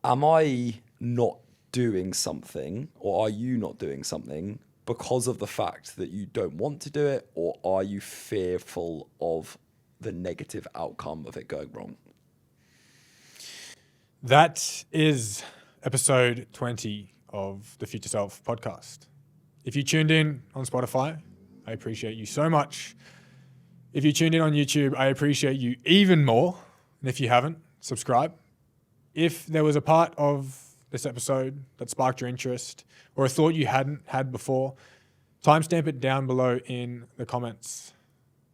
B: Am I not doing something, or are you not doing something because of the fact that you don't want to do it, or are you fearful of the negative outcome of it going wrong?
A: That is episode 20 of the Future Self podcast. If you tuned in on Spotify, I appreciate you so much. If you tuned in on YouTube, I appreciate you even more. And if you haven't, subscribe. If there was a part of this episode that sparked your interest or a thought you hadn't had before, timestamp it down below in the comments.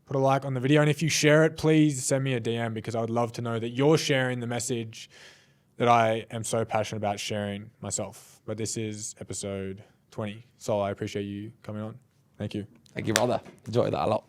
A: Put a like on the video. And if you share it, please send me a DM, because I would love to know that you're sharing the message that I am so passionate about sharing myself. But this is episode 20. So I appreciate you coming on. Thank you.
B: Thank you, brother. Enjoyed that a lot.